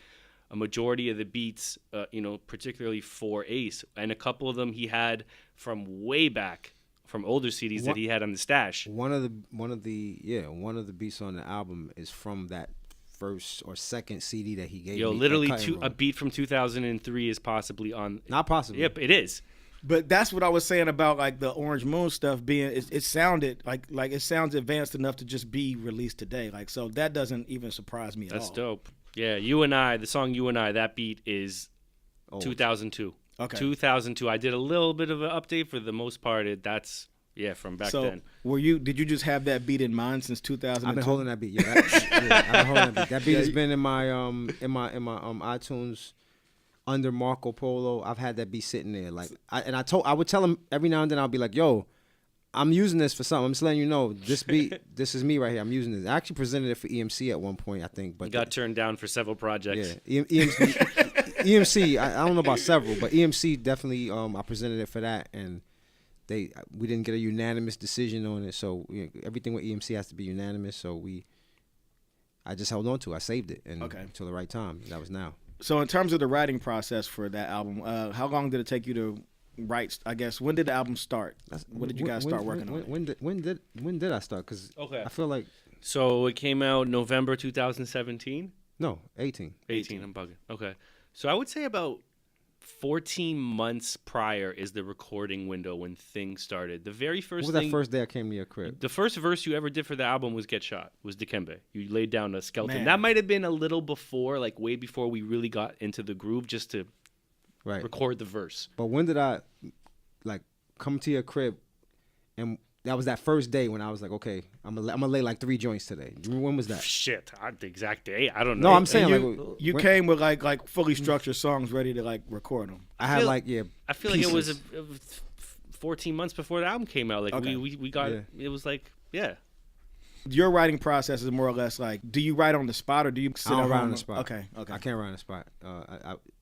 a majority of the beats, you know, particularly for Ace. And a couple of them he had from way back, from older CDs that he had on the stash. One of the beats on the album is from that first or second CD that he gave me. Literally a beat from 2003 is possibly on. Not possibly. Yep, it is. But that's what I was saying about like the Orange Moon stuff being. It sounded like it sounds advanced enough to just be released today. Like so that doesn't even surprise me at all. That's dope. Yeah, You and I, the song You and I, that beat is 2002. Okay. 2002. I did a little bit of an update. For the most part, that's from back then. Did you just have that beat in mind since 2002? I've been holding that beat. Yeah, I've been holding that beat. That beat has been in my iTunes under Marco Polo. I've had that beat sitting there. Like I would tell him every now and then, I'll be like, yo, I'm using this for something. I'm just letting you know this beat, this is me right here. I'm using this. I actually presented it for EMC at one point, I think, but got turned down for several projects. Yeah, EMC. I don't know about several, but EMC definitely. I presented it for that, and we didn't get a unanimous decision on it. So everything with EMC has to be unanimous. So I just held on to it. I saved it until the right time. That was now. So in terms of the writing process for that album, how long did it take you to write? I guess when did the album start? When did you guys start working on it? When did I start? Because I feel like so it came out November 2017. No, 18. 18. I'm bugging. Okay, so I would say about 14 months prior is the recording window when things started. The very first What was that first day I came to your crib? The first verse you ever did for the album was Get Shot, was Dikembe. You laid down a skeleton. Man. That might have been a little before, like way before we really got into the groove, just to record the verse. But when did I like come to your crib, and that was that first day when I was like, okay, I'm gonna lay like 3 joints today. When was that? Shit, the exact day, I don't know. No, I'm saying you came with like fully structured songs ready to like record them. I feel like it was 14 months before the album came out. Like we got it was like Your writing process is more or less like, do you write on the spot or do you sit I don't write around on the spot. Okay. I can't write on the spot.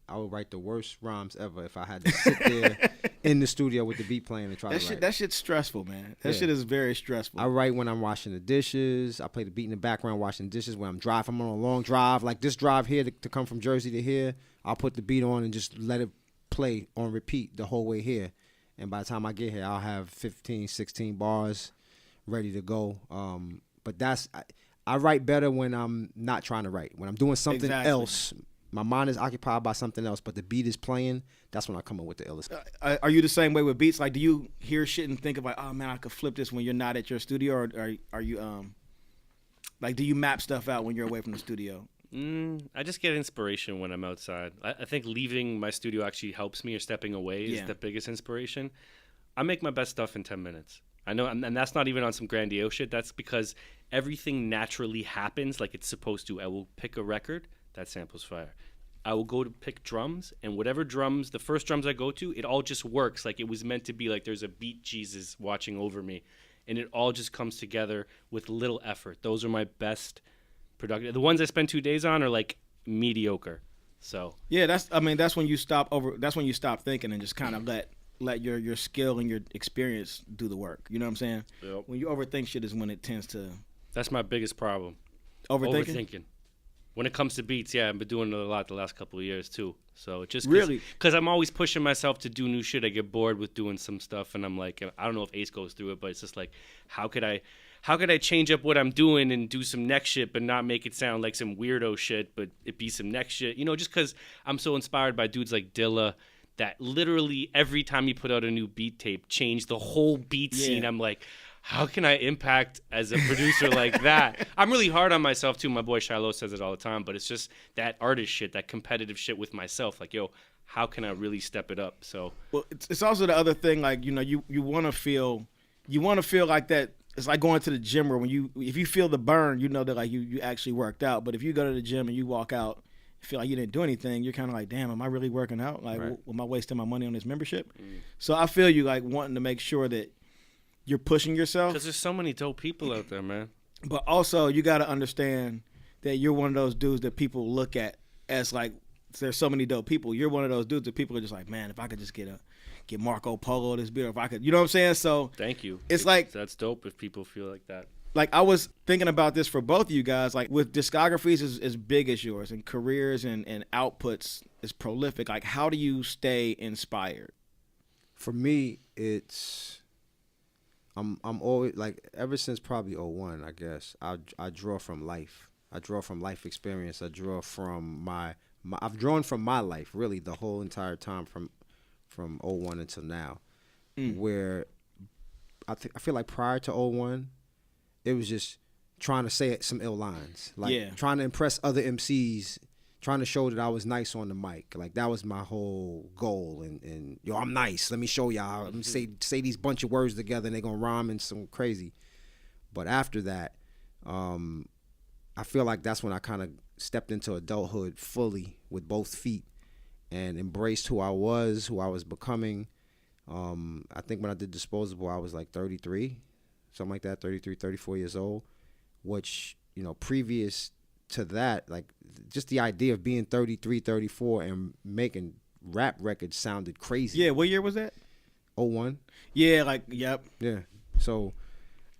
I would write the worst rhymes ever if I had to sit there in the studio with the beat playing and try to write. That shit's stressful, man. That shit is very stressful. I write when I'm washing the dishes. I play the beat in the background washing dishes. When I'm driving, I'm on a long drive. Like this drive here to come from Jersey to here, I'll put the beat on and just let it play on repeat the whole way here. And by the time I get here, I'll have 15, 16 bars ready to go. But I write better when I'm not trying to write. When I'm doing something else, my mind is occupied by something else, but the beat is playing. That's when I come up with the illest. Are you the same way with beats? Like, do you hear shit and think of like, oh man, I could flip this when you're not at your studio, or are you like, do you map stuff out when you're away from the studio? I just get inspiration when I'm outside. I think leaving my studio actually helps me, or stepping away is the biggest inspiration. I make my best stuff in 10 minutes. I know, and that's not even on some grandiose shit. That's because everything naturally happens like it's supposed to. I will pick a record, that sample's fire. I will go to pick drums, and whatever drums, the first drums I go to, it all just works like it was meant to be. Like there's a beat Jesus watching over me, and it all just comes together with little effort. Those are my best productive. The ones I spend 2 days on are like mediocre. So yeah, that's when you stop thinking and just kind of let your skill and your experience do the work. You know what I'm saying? Yep. When you overthink shit is when it tends to. That's my biggest problem. Overthinking. When it comes to beats, I've been doing it a lot the last couple of years too. So just really, because I'm always pushing myself to do new shit. I get bored with doing some stuff, and I'm like, I don't know if Ace goes through it, but it's just like, how could I change up what I'm doing and do some next shit, but not make it sound like some weirdo shit, but it be some next shit, just because I'm so inspired by dudes like Dilla that literally every time he put out a new beat tape changed the whole beat scene. I'm like, how can I impact as a producer like that? I'm really hard on myself too. My boy Shiloh says it all the time, but it's just that artist shit, that competitive shit with myself. Like, yo, how can I really step it up? So, well, it's also the other thing. Like, you want to feel like that. It's like going to the gym where if you feel the burn, you know that like you actually worked out. But if you go to the gym and you walk out, feel like you didn't do anything, you're kind of like, damn, am I really working out? Like, am I wasting my money on this membership? So I feel you like wanting to make sure that you're pushing yourself. Because there's so many dope people out there, man. But also, you got to understand that you're one of those dudes that people look at as like, there's so many dope people. You're one of those dudes that people are just like, man, if I could just get Marco Polo this beer, if I could, you know what I'm saying? So thank you. It's like, that's dope if people feel like that. Like, I was thinking about this for both of you guys, like with discographies as big as yours and careers and outputs as prolific, like how do you stay inspired? For me, I'm always like, ever since probably 01, I guess, I draw from life. I draw from life experience. I draw from I've drawn from my life really the whole entire time from 01 until now, where I feel like prior to 01, it was just trying to say some ill lines, like trying to impress other MCs, trying to show that I was nice on the mic. Like that was my whole goal. And yo, I'm nice. Let me show y'all. Let me say these bunch of words together, and they're gonna rhyme in some crazy. But after that, I feel like that's when I kind of stepped into adulthood fully with both feet and embraced who I was becoming. I think when I did Disposable, I was like 33, something like that, 33, 34 years old, which, you know, previous to that, like just the idea of being 33, 34 and making rap records sounded crazy. Yeah, what year was that? 01. Yeah, like, yep. Yeah. So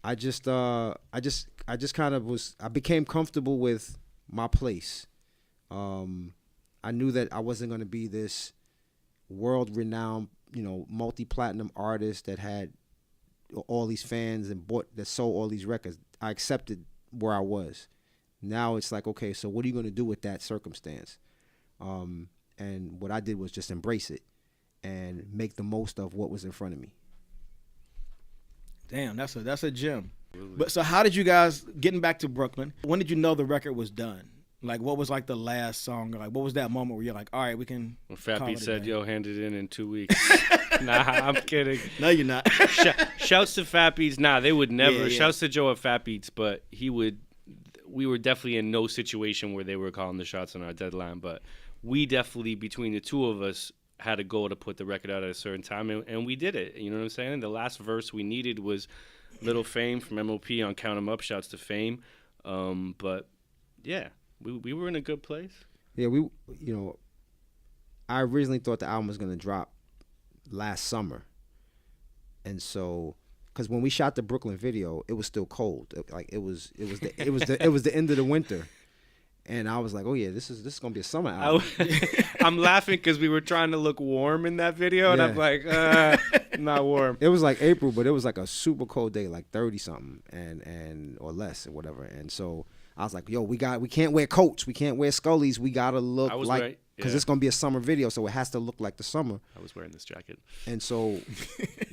I just kind of I became comfortable with my place. I knew that I wasn't going to be this world-renowned, you know, multi-platinum artist that had all these fans and that sold all these records. I accepted where I was. Now it's like, okay, so what are you going to do with that circumstance? And what I did was just embrace it and make the most of what was in front of me. Damn, that's a gem. But so how did you guys, getting back to Brooklyn, when did you know the record was done? Like, what was like the last song? Or like, what was that moment where you're like, all right, we can? When Fat Pete said, "Yo, hand it in 2 weeks." Nah, I'm kidding. No, you're not. Shouts to Fat Beats. Nah, they would never. Yeah. Shouts to Joe at Fat Beats, but he would. We were definitely in no situation where they were calling the shots on our deadline, but we definitely, between the two of us, had a goal to put the record out at a certain time, and we did it. You know what I'm saying? The last verse we needed was Little Fame from MOP on Count 'Em Up. Shouts to Fame. But yeah, we were in a good place. Yeah, I originally thought the album was gonna drop last summer, and so because when we shot the Brooklyn video, it was still cold. It was the end of the winter. And I was like, oh yeah, this is gonna be a summer album. I'm laughing because we were trying to look warm in that video, and I'm like, not warm. It was like April, but it was like a super cold day, like 30 something, and or less or whatever. And so I was like, yo, we can't wear coats, we can't wear Scullies, we gotta look like, because it's gonna be a summer video, so it has to look like the summer. I was wearing this jacket, and so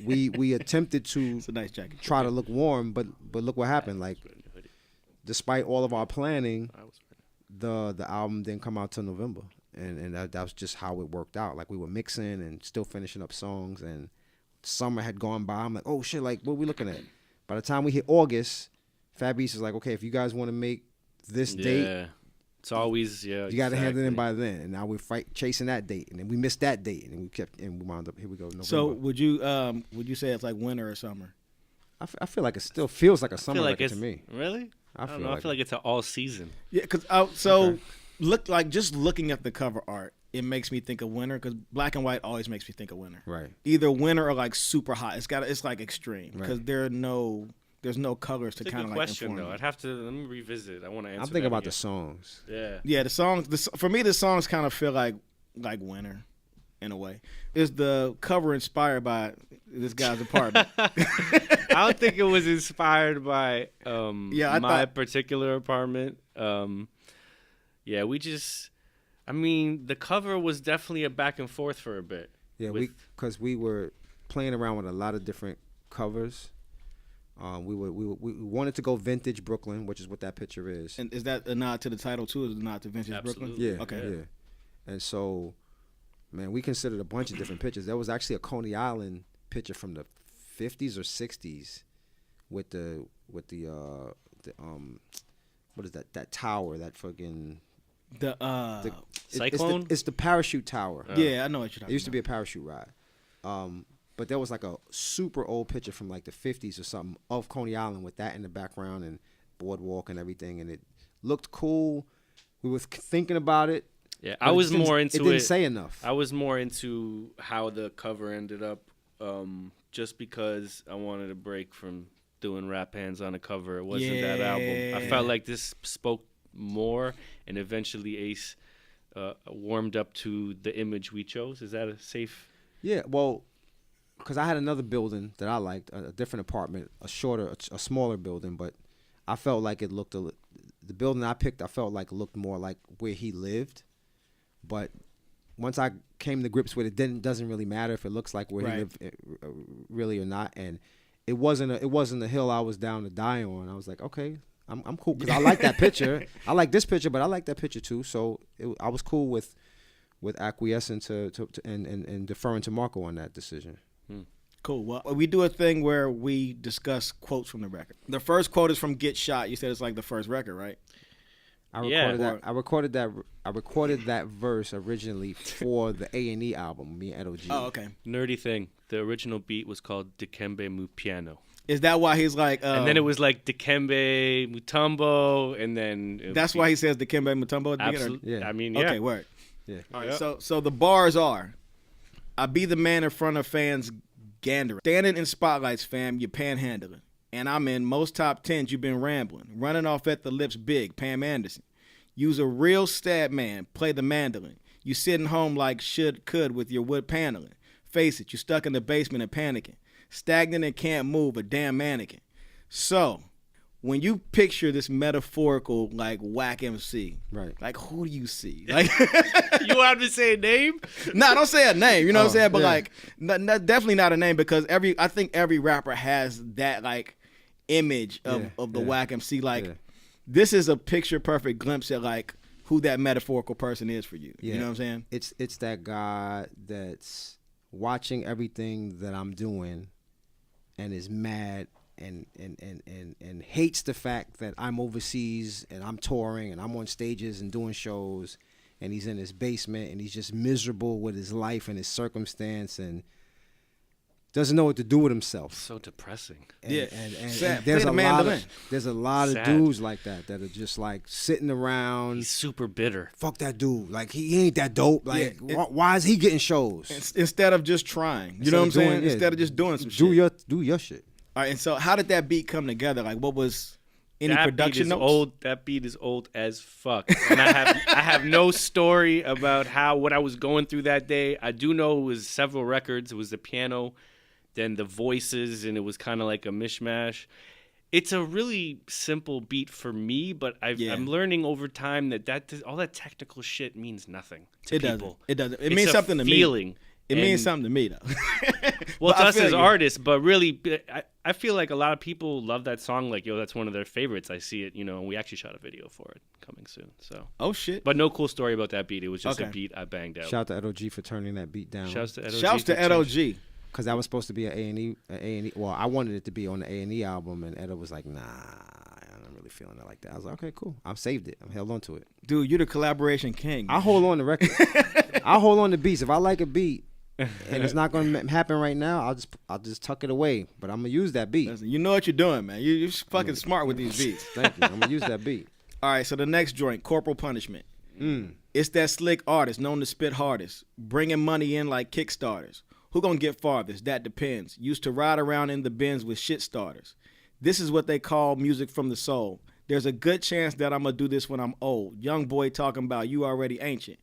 we attempted to it's a nice jacket. Try to look warm, but look what happened. Like, despite all of our planning, the album didn't come out till November, and that was just how it worked out. Like, we were mixing and still finishing up songs, and summer had gone by. I'm like, oh shit, like, what are we looking at? By the time we hit August, Fat Beats is like, okay, if you guys want to make this date, it's always you got to hand it in by then. And now we're chasing that date, and then we missed that date, and we wound up, here we go, November. So would you say it's like winter or summer? I feel like it still feels like a summer record to me. Really? I don't know. I feel like it's an all season. Yeah, because just looking at the cover art, it makes me think of winter, because black and white always makes me think of winter. Right. Either winter or like super hot. It's like extreme, because there's no colors to kind of like question inform. Though I'd have to let me revisit. I want to answer. I'm thinking about the songs. Yeah. The songs. For me, the songs kind of feel like winter, in a way. Is the cover inspired by this guy's apartment? I don't think it was inspired by my particular apartment. The cover was definitely a back and forth for a bit. Yeah, because we were playing around with a lot of different covers. We wanted to go vintage Brooklyn, which is what that picture is. And is that a nod to the title too? Is it a nod to vintage Absolutely. Brooklyn? Yeah. Okay. Yeah. And so, man, we considered a bunch of different pictures. There was actually a Coney Island picture from the 50s or 60s with the what is that tower, that fucking Cyclone? It's the parachute tower. Yeah, I know what you're talking about. It used to be a parachute ride. But there was like a super old picture from like the 50s or something of Coney Island with that in the background and boardwalk and everything, and it looked cool. We were thinking about it. Yeah, I was more into it. It didn't say enough. I was more into how the cover ended up, just because I wanted a break from doing rap hands on a cover. It wasn't that album. I felt like this spoke more, and eventually Ace warmed up to the image we chose. Is that a safe? Yeah, well, because I had another building that I liked, a different apartment, a smaller building, but I felt like it looked the building I picked, I felt like looked more like where he lived. But once I came to grips with it, doesn't really matter if it looks like where Right. he lived really or not. And it wasn't a hill I was down to die on. I was like, okay, I'm cool because I like that picture. I like this picture, but I like that picture too. So I was cool with acquiescing to and deferring to Marco on that decision. Cool. Well, we do a thing where we discuss quotes from the record. The first quote is from Get Shot. You said it's like the first record, right? I Yeah. recorded that verse originally for the A&E album, me and Edo G. Oh, okay. Nerdy thing. The original beat was called Dikembe Mupiano. Is that why he's like? And then it was like Dikembe Mutombo, and then That's why he says the Dikembe Mutombo at the beginning? absolutely. Yeah. I mean, yeah. Okay, word. Yeah. All right, Yep. so the bars are, I be the man in front of fans gandering. Standing in spotlights, fam, you panhandling. And I'm in most top 10s, you've been rambling. Running off at the lips big, Pam Anderson. Use a real stab man, play the mandolin. You sitting home like could with your wood paneling. Face it, you stuck in the basement and panicking. Stagnant and can't move, a damn mannequin. So, when you picture this metaphorical, like, whack MC, Right. like, who do you see? Like, You want me to say a name? no, don't say a name. You know what I'm saying? But yeah. like, definitely not a name because I think every rapper has that like image of the whack MC. Like, this is a picture perfect glimpse at like who that metaphorical person is for you. Yeah. You know what I'm saying? It's that guy that's watching everything that I'm doing and is mad and hates the fact that I'm overseas and I'm touring and I'm on stages and doing shows and he's in his basement and he's just miserable with his life and his circumstance and doesn't know what to do with himself. So depressing. And, Yeah. and Sad. there's Play a the lot mandolin. of Sad. dudes like that are just like sitting around. He's super bitter. Fuck that dude. Like he ain't that dope. Like Yeah, why is he getting shows? Instead of just trying. You know what I'm saying? Instead of just doing some shit. Do your shit. All right. And so, how did that beat come together? Like, what was any That production beat is notes? old. That beat is old as fuck. And I have no story about what I was going through that day. I do know it was several records. It was the piano, then the voices, and it was kind of like a mishmash. It's a really simple beat for me, but I'm learning over time that all that technical shit means nothing to It people. doesn't. It doesn't. It It's means a something to feeling. me. It means something to me though. Well, But to I us feel as you. artists, but really, I feel like a lot of people love that song. Like, yo, that's one of their favorites. I see it, and we actually shot a video for it coming soon. So, Oh shit. but no cool story about that beat. It was just Okay. a beat I banged out. Shout out to Edo G for turning that beat down. Shouts to Edo Shouts G to Edo G. Because that was supposed to be an A&E. Well, I wanted it to be on the A&E album, and Edo was like, nah, I'm not really feeling it like that. I was like, okay, cool. I've saved it. I'm held on to it. Dude, you're the collaboration king. I hold on to records. I hold on to beats. If I like a beat and it's not going to happen right now, I'll just tuck it away. But I'm going to use that beat. Listen, you know what you're doing, man. You're fucking smart with these beats. Thank you. I'm going to use that beat. All right, so the next joint, Corporal Punishment. It's that slick artist known to spit hardest, bringing money in like Kickstarters. Who gonna get farthest? That depends. Used to ride around in the Benz with shit starters. This is what they call music from the soul. There's a good chance that I'm gonna do this when I'm old. Young boy talking about you already ancient,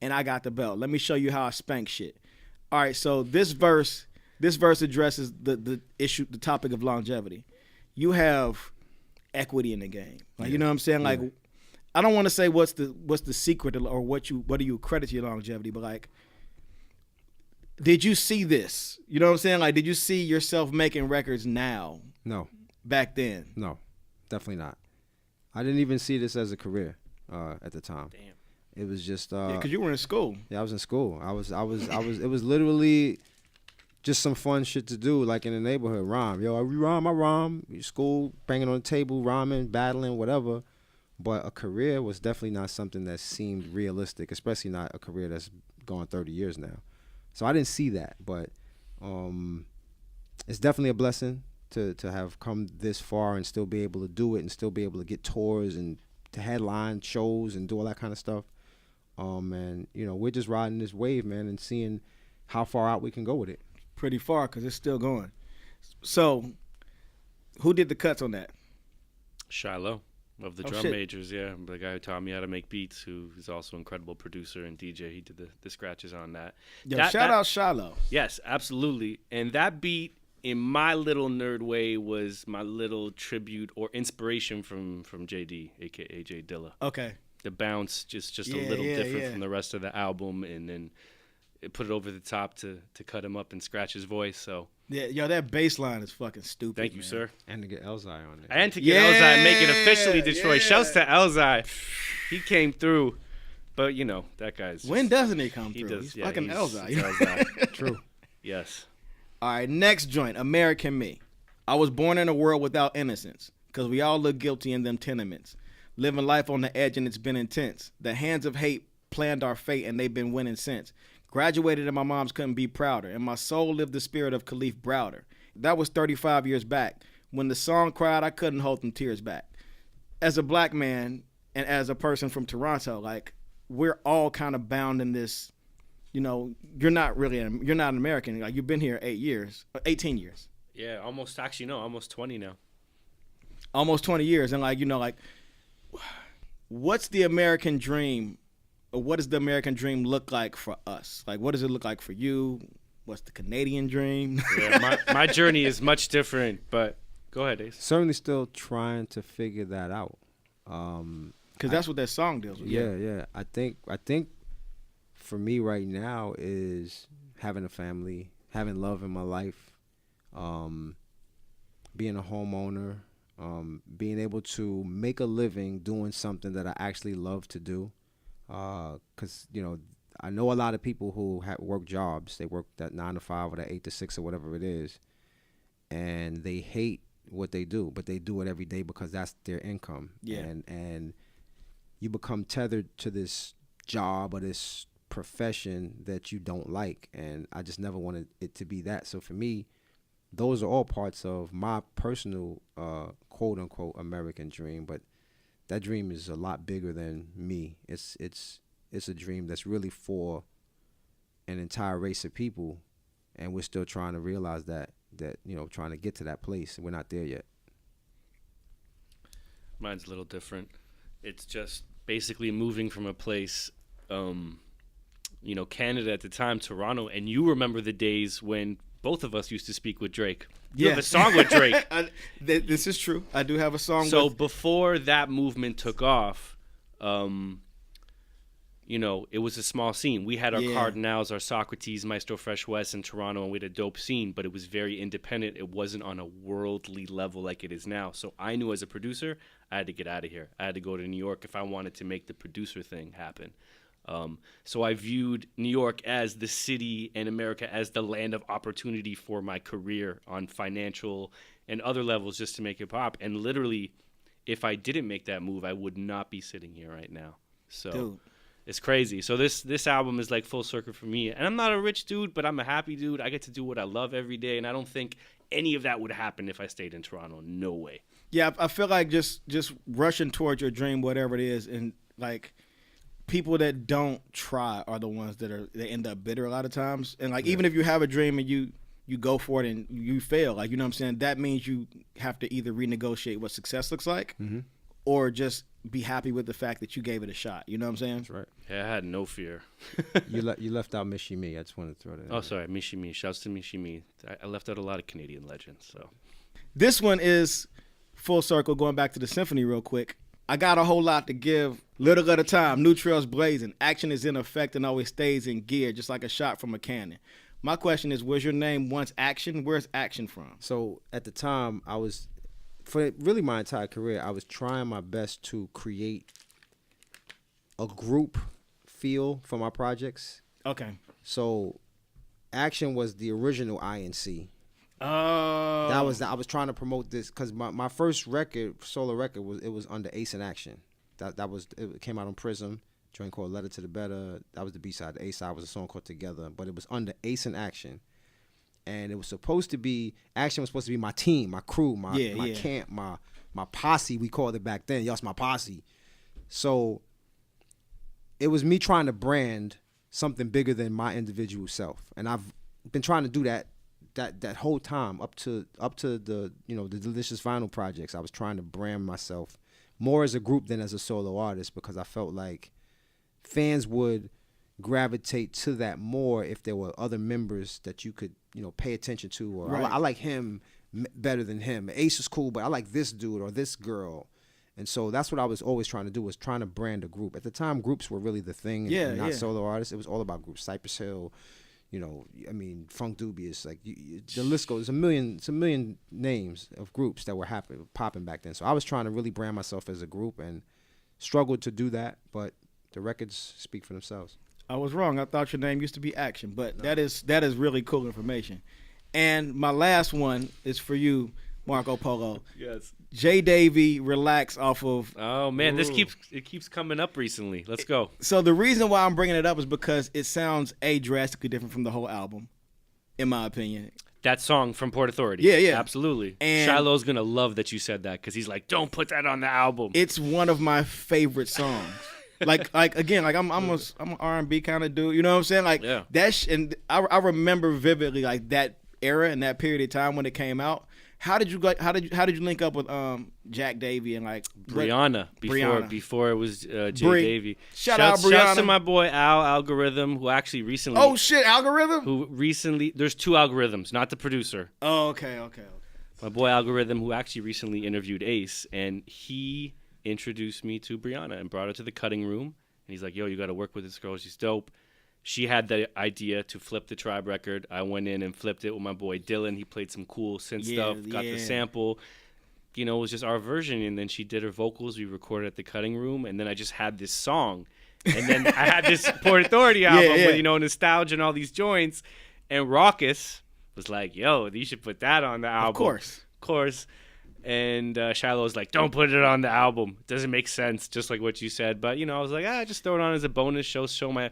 and I got the belt. Let me show you how I spank shit. All right, so this verse addresses the issue, the topic of longevity. You have equity in the game, like you know what I'm saying. Like, I don't want to say what's the secret or what do you credit to your longevity, but like, did you see this? You know what I'm saying? Like, did you see yourself making records now? No. Back then? No. Definitely not. I didn't even see this as a career at the time. Damn. It was just Yeah, because you were in school. Yeah, I was in school. I was it was literally just some fun shit to do, like in the neighborhood. Rhyme. Yo, I rhyme. School, banging on the table, rhyming, battling, whatever. But a career was definitely not something that seemed realistic, especially not a career that's gone 30 years now. So I didn't see that, but it's definitely a blessing to have come this far and still be able to do it and still be able to get tours and to headline shows and do all that kind of stuff. And we're just riding this wave, man, and seeing how far out we can go with it. Pretty far, because it's still going. So, who did the cuts on that? Shiloh of the Oh, Drum shit. Majors, yeah. The guy who taught me how to make beats, who is also an incredible producer and DJ. He did the scratches on that. Yo, That- shout that- out Shiloh. Yes, absolutely. And that beat, in my little nerd way, was my little tribute or inspiration from JD, a.k.a. J Dilla. Okay. The bounce just a Yeah, little yeah, different yeah. from the rest of the album, and then it put it over the top to cut him up and scratch his voice. So Yeah, yo, that bass line is fucking stupid. thank you, man. sir. And to get Elzai on there. And to get Yeah, Elzai, make it officially Detroit. yeah. Shouts to Elzai. He came through. But, you know, that guy's When doesn't he come he through? does, He's yeah, fucking he's Elzai. Elzai. True. Yes. All right, next joint, American Me. I was born in a world without innocence, because we all look guilty in them tenements. Living life on the edge and it's been intense. The hands of hate planned our fate and they've been winning since. Graduated and my moms couldn't be prouder. And my soul lived the spirit of Khalif Browder. That was 35 years back. When the song cried, I couldn't hold them tears back. As a black man and as a person from Toronto, like, we're all kind of bound in this, you know, you're not an American. Like, you've been here 18 years. Yeah, almost 20 now. Almost 20 years. And, like, you know, like, what's the American dream, or what does the American dream look like for us? Like, what does it look like for you? What's the Canadian dream? Yeah, my journey is much different, but go ahead, Ace. Certainly still trying to figure that out. Because that's what that song deals with. Yeah. I think for me right now is having a family, having love in my life, being a homeowner, being able to make a living doing something that I actually love to do. Because, you know, I know a lot of people who work jobs. They work that 9 to 5 or that 8 to 6 or whatever it is, and they hate what they do, but they do it every day because that's their income. Yeah. And you become tethered to this job or this profession that you don't like, and I just never wanted it to be that. So for me, those are all parts of my personal quote unquote American dream, but that dream is a lot bigger than me. It's a dream that's really for an entire race of people, and we're still trying to realize that you know, trying to get to that place. We're not there yet. Mine's a little different. It's just basically moving from a place, you know, Canada at the time, Toronto, and you remember the days when both of us used to speak with Drake. You have a song with Drake. This is true. I do have a song So with... before that movement took off, you know, it was a small scene. We had our Cardinals, our Socrates, Maestro Fresh West in Toronto, and we had a dope scene, but it was very independent. It wasn't on a worldly level like it is now. So I knew as a producer, I had to get out of here. I had to go to New York if I wanted to make the producer thing happen. So I viewed New York as the city and America as the land of opportunity for my career on financial and other levels just to make it pop. And literally, if I didn't make that move, I would not be sitting here right now. So... Dude. It's crazy. So this album is like full circle for me. And I'm not a rich dude, but I'm a happy dude. I get to do what I love every day. And I don't think any of that would happen if I stayed in Toronto. No way. Yeah, I feel like just rushing towards your dream, whatever it is, and like people that don't try are the ones that end up bitter a lot of times. And like even if you have a dream and you go for it and you fail, like, you know what I'm saying, that means you have to either renegotiate what success looks like, or just be happy with the fact that you gave it a shot. You know what I'm saying? That's right. Yeah, I had no fear. You left out Mishi Me. I just wanted to throw that in. Oh, sorry, Mishi Me. Shouts to Mishi Me. I left out a lot of Canadian legends. So This one is full circle, going back to the symphony real quick. I got a whole lot to give, little at a time, new trails blazing. Action is in effect and always stays in gear, just like a shot from a cannon. My question is, was your name once Action? Where's Action from? So at the time, I was, for really my entire career, I was trying my best to create a group feel for my projects. Okay. So Action was the original INC. Oh. I was trying to promote this because my first solo record was under Ace in Action. It came out on Prism, joint called Letter to the Better. That was the B-side. The A-side was a song called Together, but it was under Ace in Action. And it was supposed to be, Action was supposed to be my team, my crew, my camp, my posse, we called it back then. Y'all's my posse. So it was me trying to brand something bigger than my individual self. And I've been trying to do that whole time up to the, you know, the Delicious Vinyl projects. I was trying to brand myself more as a group than as a solo artist because I felt like fans would gravitate to that more if there were other members that you could, you know, pay attention to. Or right. I like him better than him. Ace is cool, but I like this dude or this girl. And so that's what I was always trying to do, was trying to brand a group. At the time, groups were really the thing, and not solo artists. It was all about groups. Cypress Hill, Funk Dubious, like the list goes. It's a million names of groups that were popping back then. So I was trying to really brand myself as a group and struggled to do that, but the records speak for themselves. I was wrong. I thought your name used to be Action, but that is really cool information. And my last one is for you, Marco Polo. Yes. J. Davy, Relax off of. Oh man, it keeps coming up recently. Let's go. So the reason why I'm bringing it up is because it sounds drastically different from the whole album, in my opinion. That song from Port Authority. Yeah. Absolutely. And Shiloh's going to love that you said that, because he's like, don't put that on the album. It's one of my favorite songs. like I'm an R&B kind of dude. You know what I'm saying? Like and I remember vividly like that era and that period of time when it came out. How did you link up with Jack Davy and like Brianna before it was Jay Davy? Shout out Brianna. Shouts to my boy Al Algorithm, who actually recently. Oh shit, Algorithm. Who recently? There's two Algorithms, not the producer. Oh okay. My boy Algorithm, who actually recently interviewed Ace, and he introduced me to Brianna and brought her to the cutting room. And he's like, "Yo, you got to work with this girl. She's dope." She had the idea to flip the Tribe record. I went in and flipped it with my boy Dylan. He played some cool synth stuff, got the sample. It was just our version. And then she did her vocals. We recorded at the cutting room. And then I just had this song. And then I had this Port Authority album with, nostalgia and all these joints. And Raucous was like, yo, you should put that on the album. Of course. And Shiloh was like, don't put it on the album. It doesn't make sense, just like what you said. But, I was like, just throw it on as a bonus, show my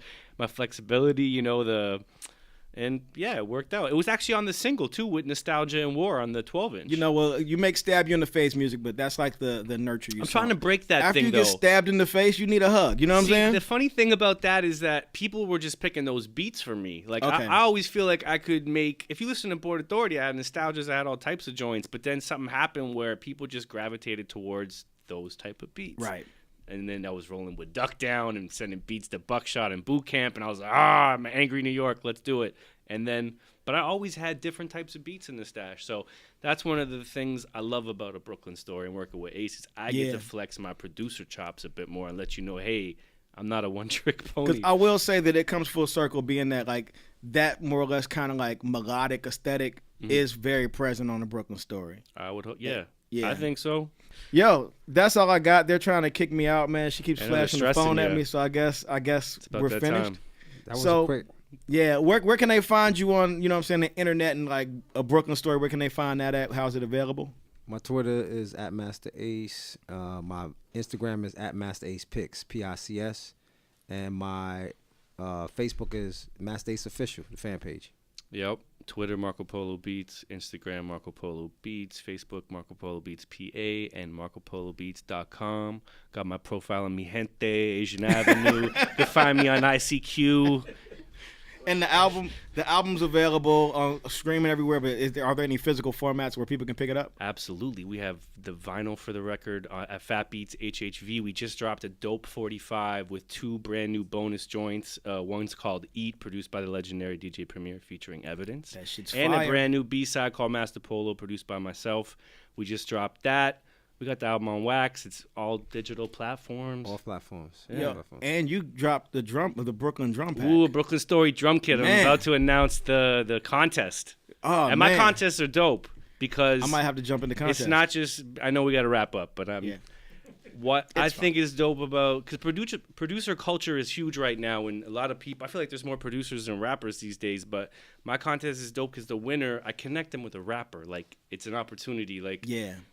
flexibility, and it worked out. It was actually on the single, too, with Nostalgia and War on the 12-inch. Well, you make stab you in the face music, but that's like the nurture you. I'm trying to break that After thing, you though. get stabbed in the face, you need a hug. You know what I'm saying? The funny thing about that is that people were just picking those beats for me. Like, I always feel like I could make, if you listen to Port Authority, I had Nostalgias, I had all types of joints, but then something happened where people just gravitated towards those type of beats. Right. And then I was rolling with Duck Down and sending beats to Buckshot and Boot Camp, and I was like, I'm angry New York, let's do it. And then, but I always had different types of beats in the stash. So that's one of the things I love about A Breukelen Story and working with Ace is I get to flex my producer chops a bit more and let you know, hey, I'm not a one-trick pony. Because I will say that it comes full circle, being that like that more or less kind of like melodic aesthetic is very present on A Breukelen Story. I would hope, yeah. I think so. Yo, that's all I got. They're trying to kick me out, man. She keeps flashing the phone at me, so I guess we're finished. That was quick. Yeah, where can they find you on, the internet and like A Breukelen Story? Where can they find that at? How's it available? My Twitter is @MasterAce. My Instagram is @MasterAcePics, PICS. And my Facebook is Master Ace Official, the fan page. Yep. Twitter, Marco Polo Beats. Instagram, Marco Polo Beats. Facebook, Marco Polo Beats PA. And MarcoPoloBeats.com. Got my profile on Mi Gente, Asian Avenue. You can find me on ICQ. And the album's available on streaming everywhere, but are there any physical formats where people can pick it up? Absolutely. We have the vinyl for the record at Fat Beats HHV. We just dropped a dope 45 with 2 brand new bonus joints. One's called Eat, produced by the legendary DJ Premier, featuring Evidence. That shit's and fire. A brand new B-side called Master Polo, produced by myself. We just dropped that. We got the album on wax. It's all digital platforms. All platforms. Yeah. And you dropped the Brooklyn drum pack. Ooh, Breukelen Story drum kit. Man. I'm about to announce the contest. Oh, and my contests are dope because I might have to jump in the contest. It's not just, I know we got to wrap up, but what I think is dope about, because producer culture is huge right now, and a lot of people, I feel like there's more producers than rappers these days, but my contest is dope because the winner, I connect them with a rapper. Like, it's an opportunity. Like,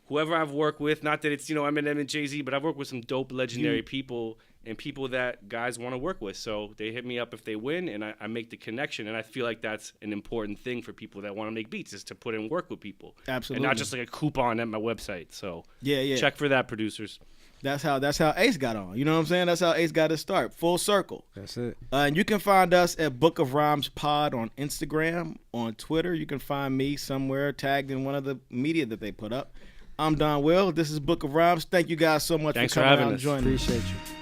whoever I've worked with, not that it's, Eminem and Jay-Z, but I've worked with some dope, legendary people and people that guys want to work with. So they hit me up if they win, and I make the connection. And I feel like that's an important thing for people that want to make beats, is to put in work with people. Absolutely. And not just like a coupon at my website. So yeah. Check for that, producers. That's how Ace got on. You know what I'm saying? That's how Ace got his start. Full circle. That's it. And you can find us at Book of Rhymes Pod on Instagram, on Twitter. You can find me somewhere tagged in one of the media that they put up. I'm Donwill. This is Book of Rhymes. Thank you guys so much Thanks for coming having out and us. joining me. Appreciate you.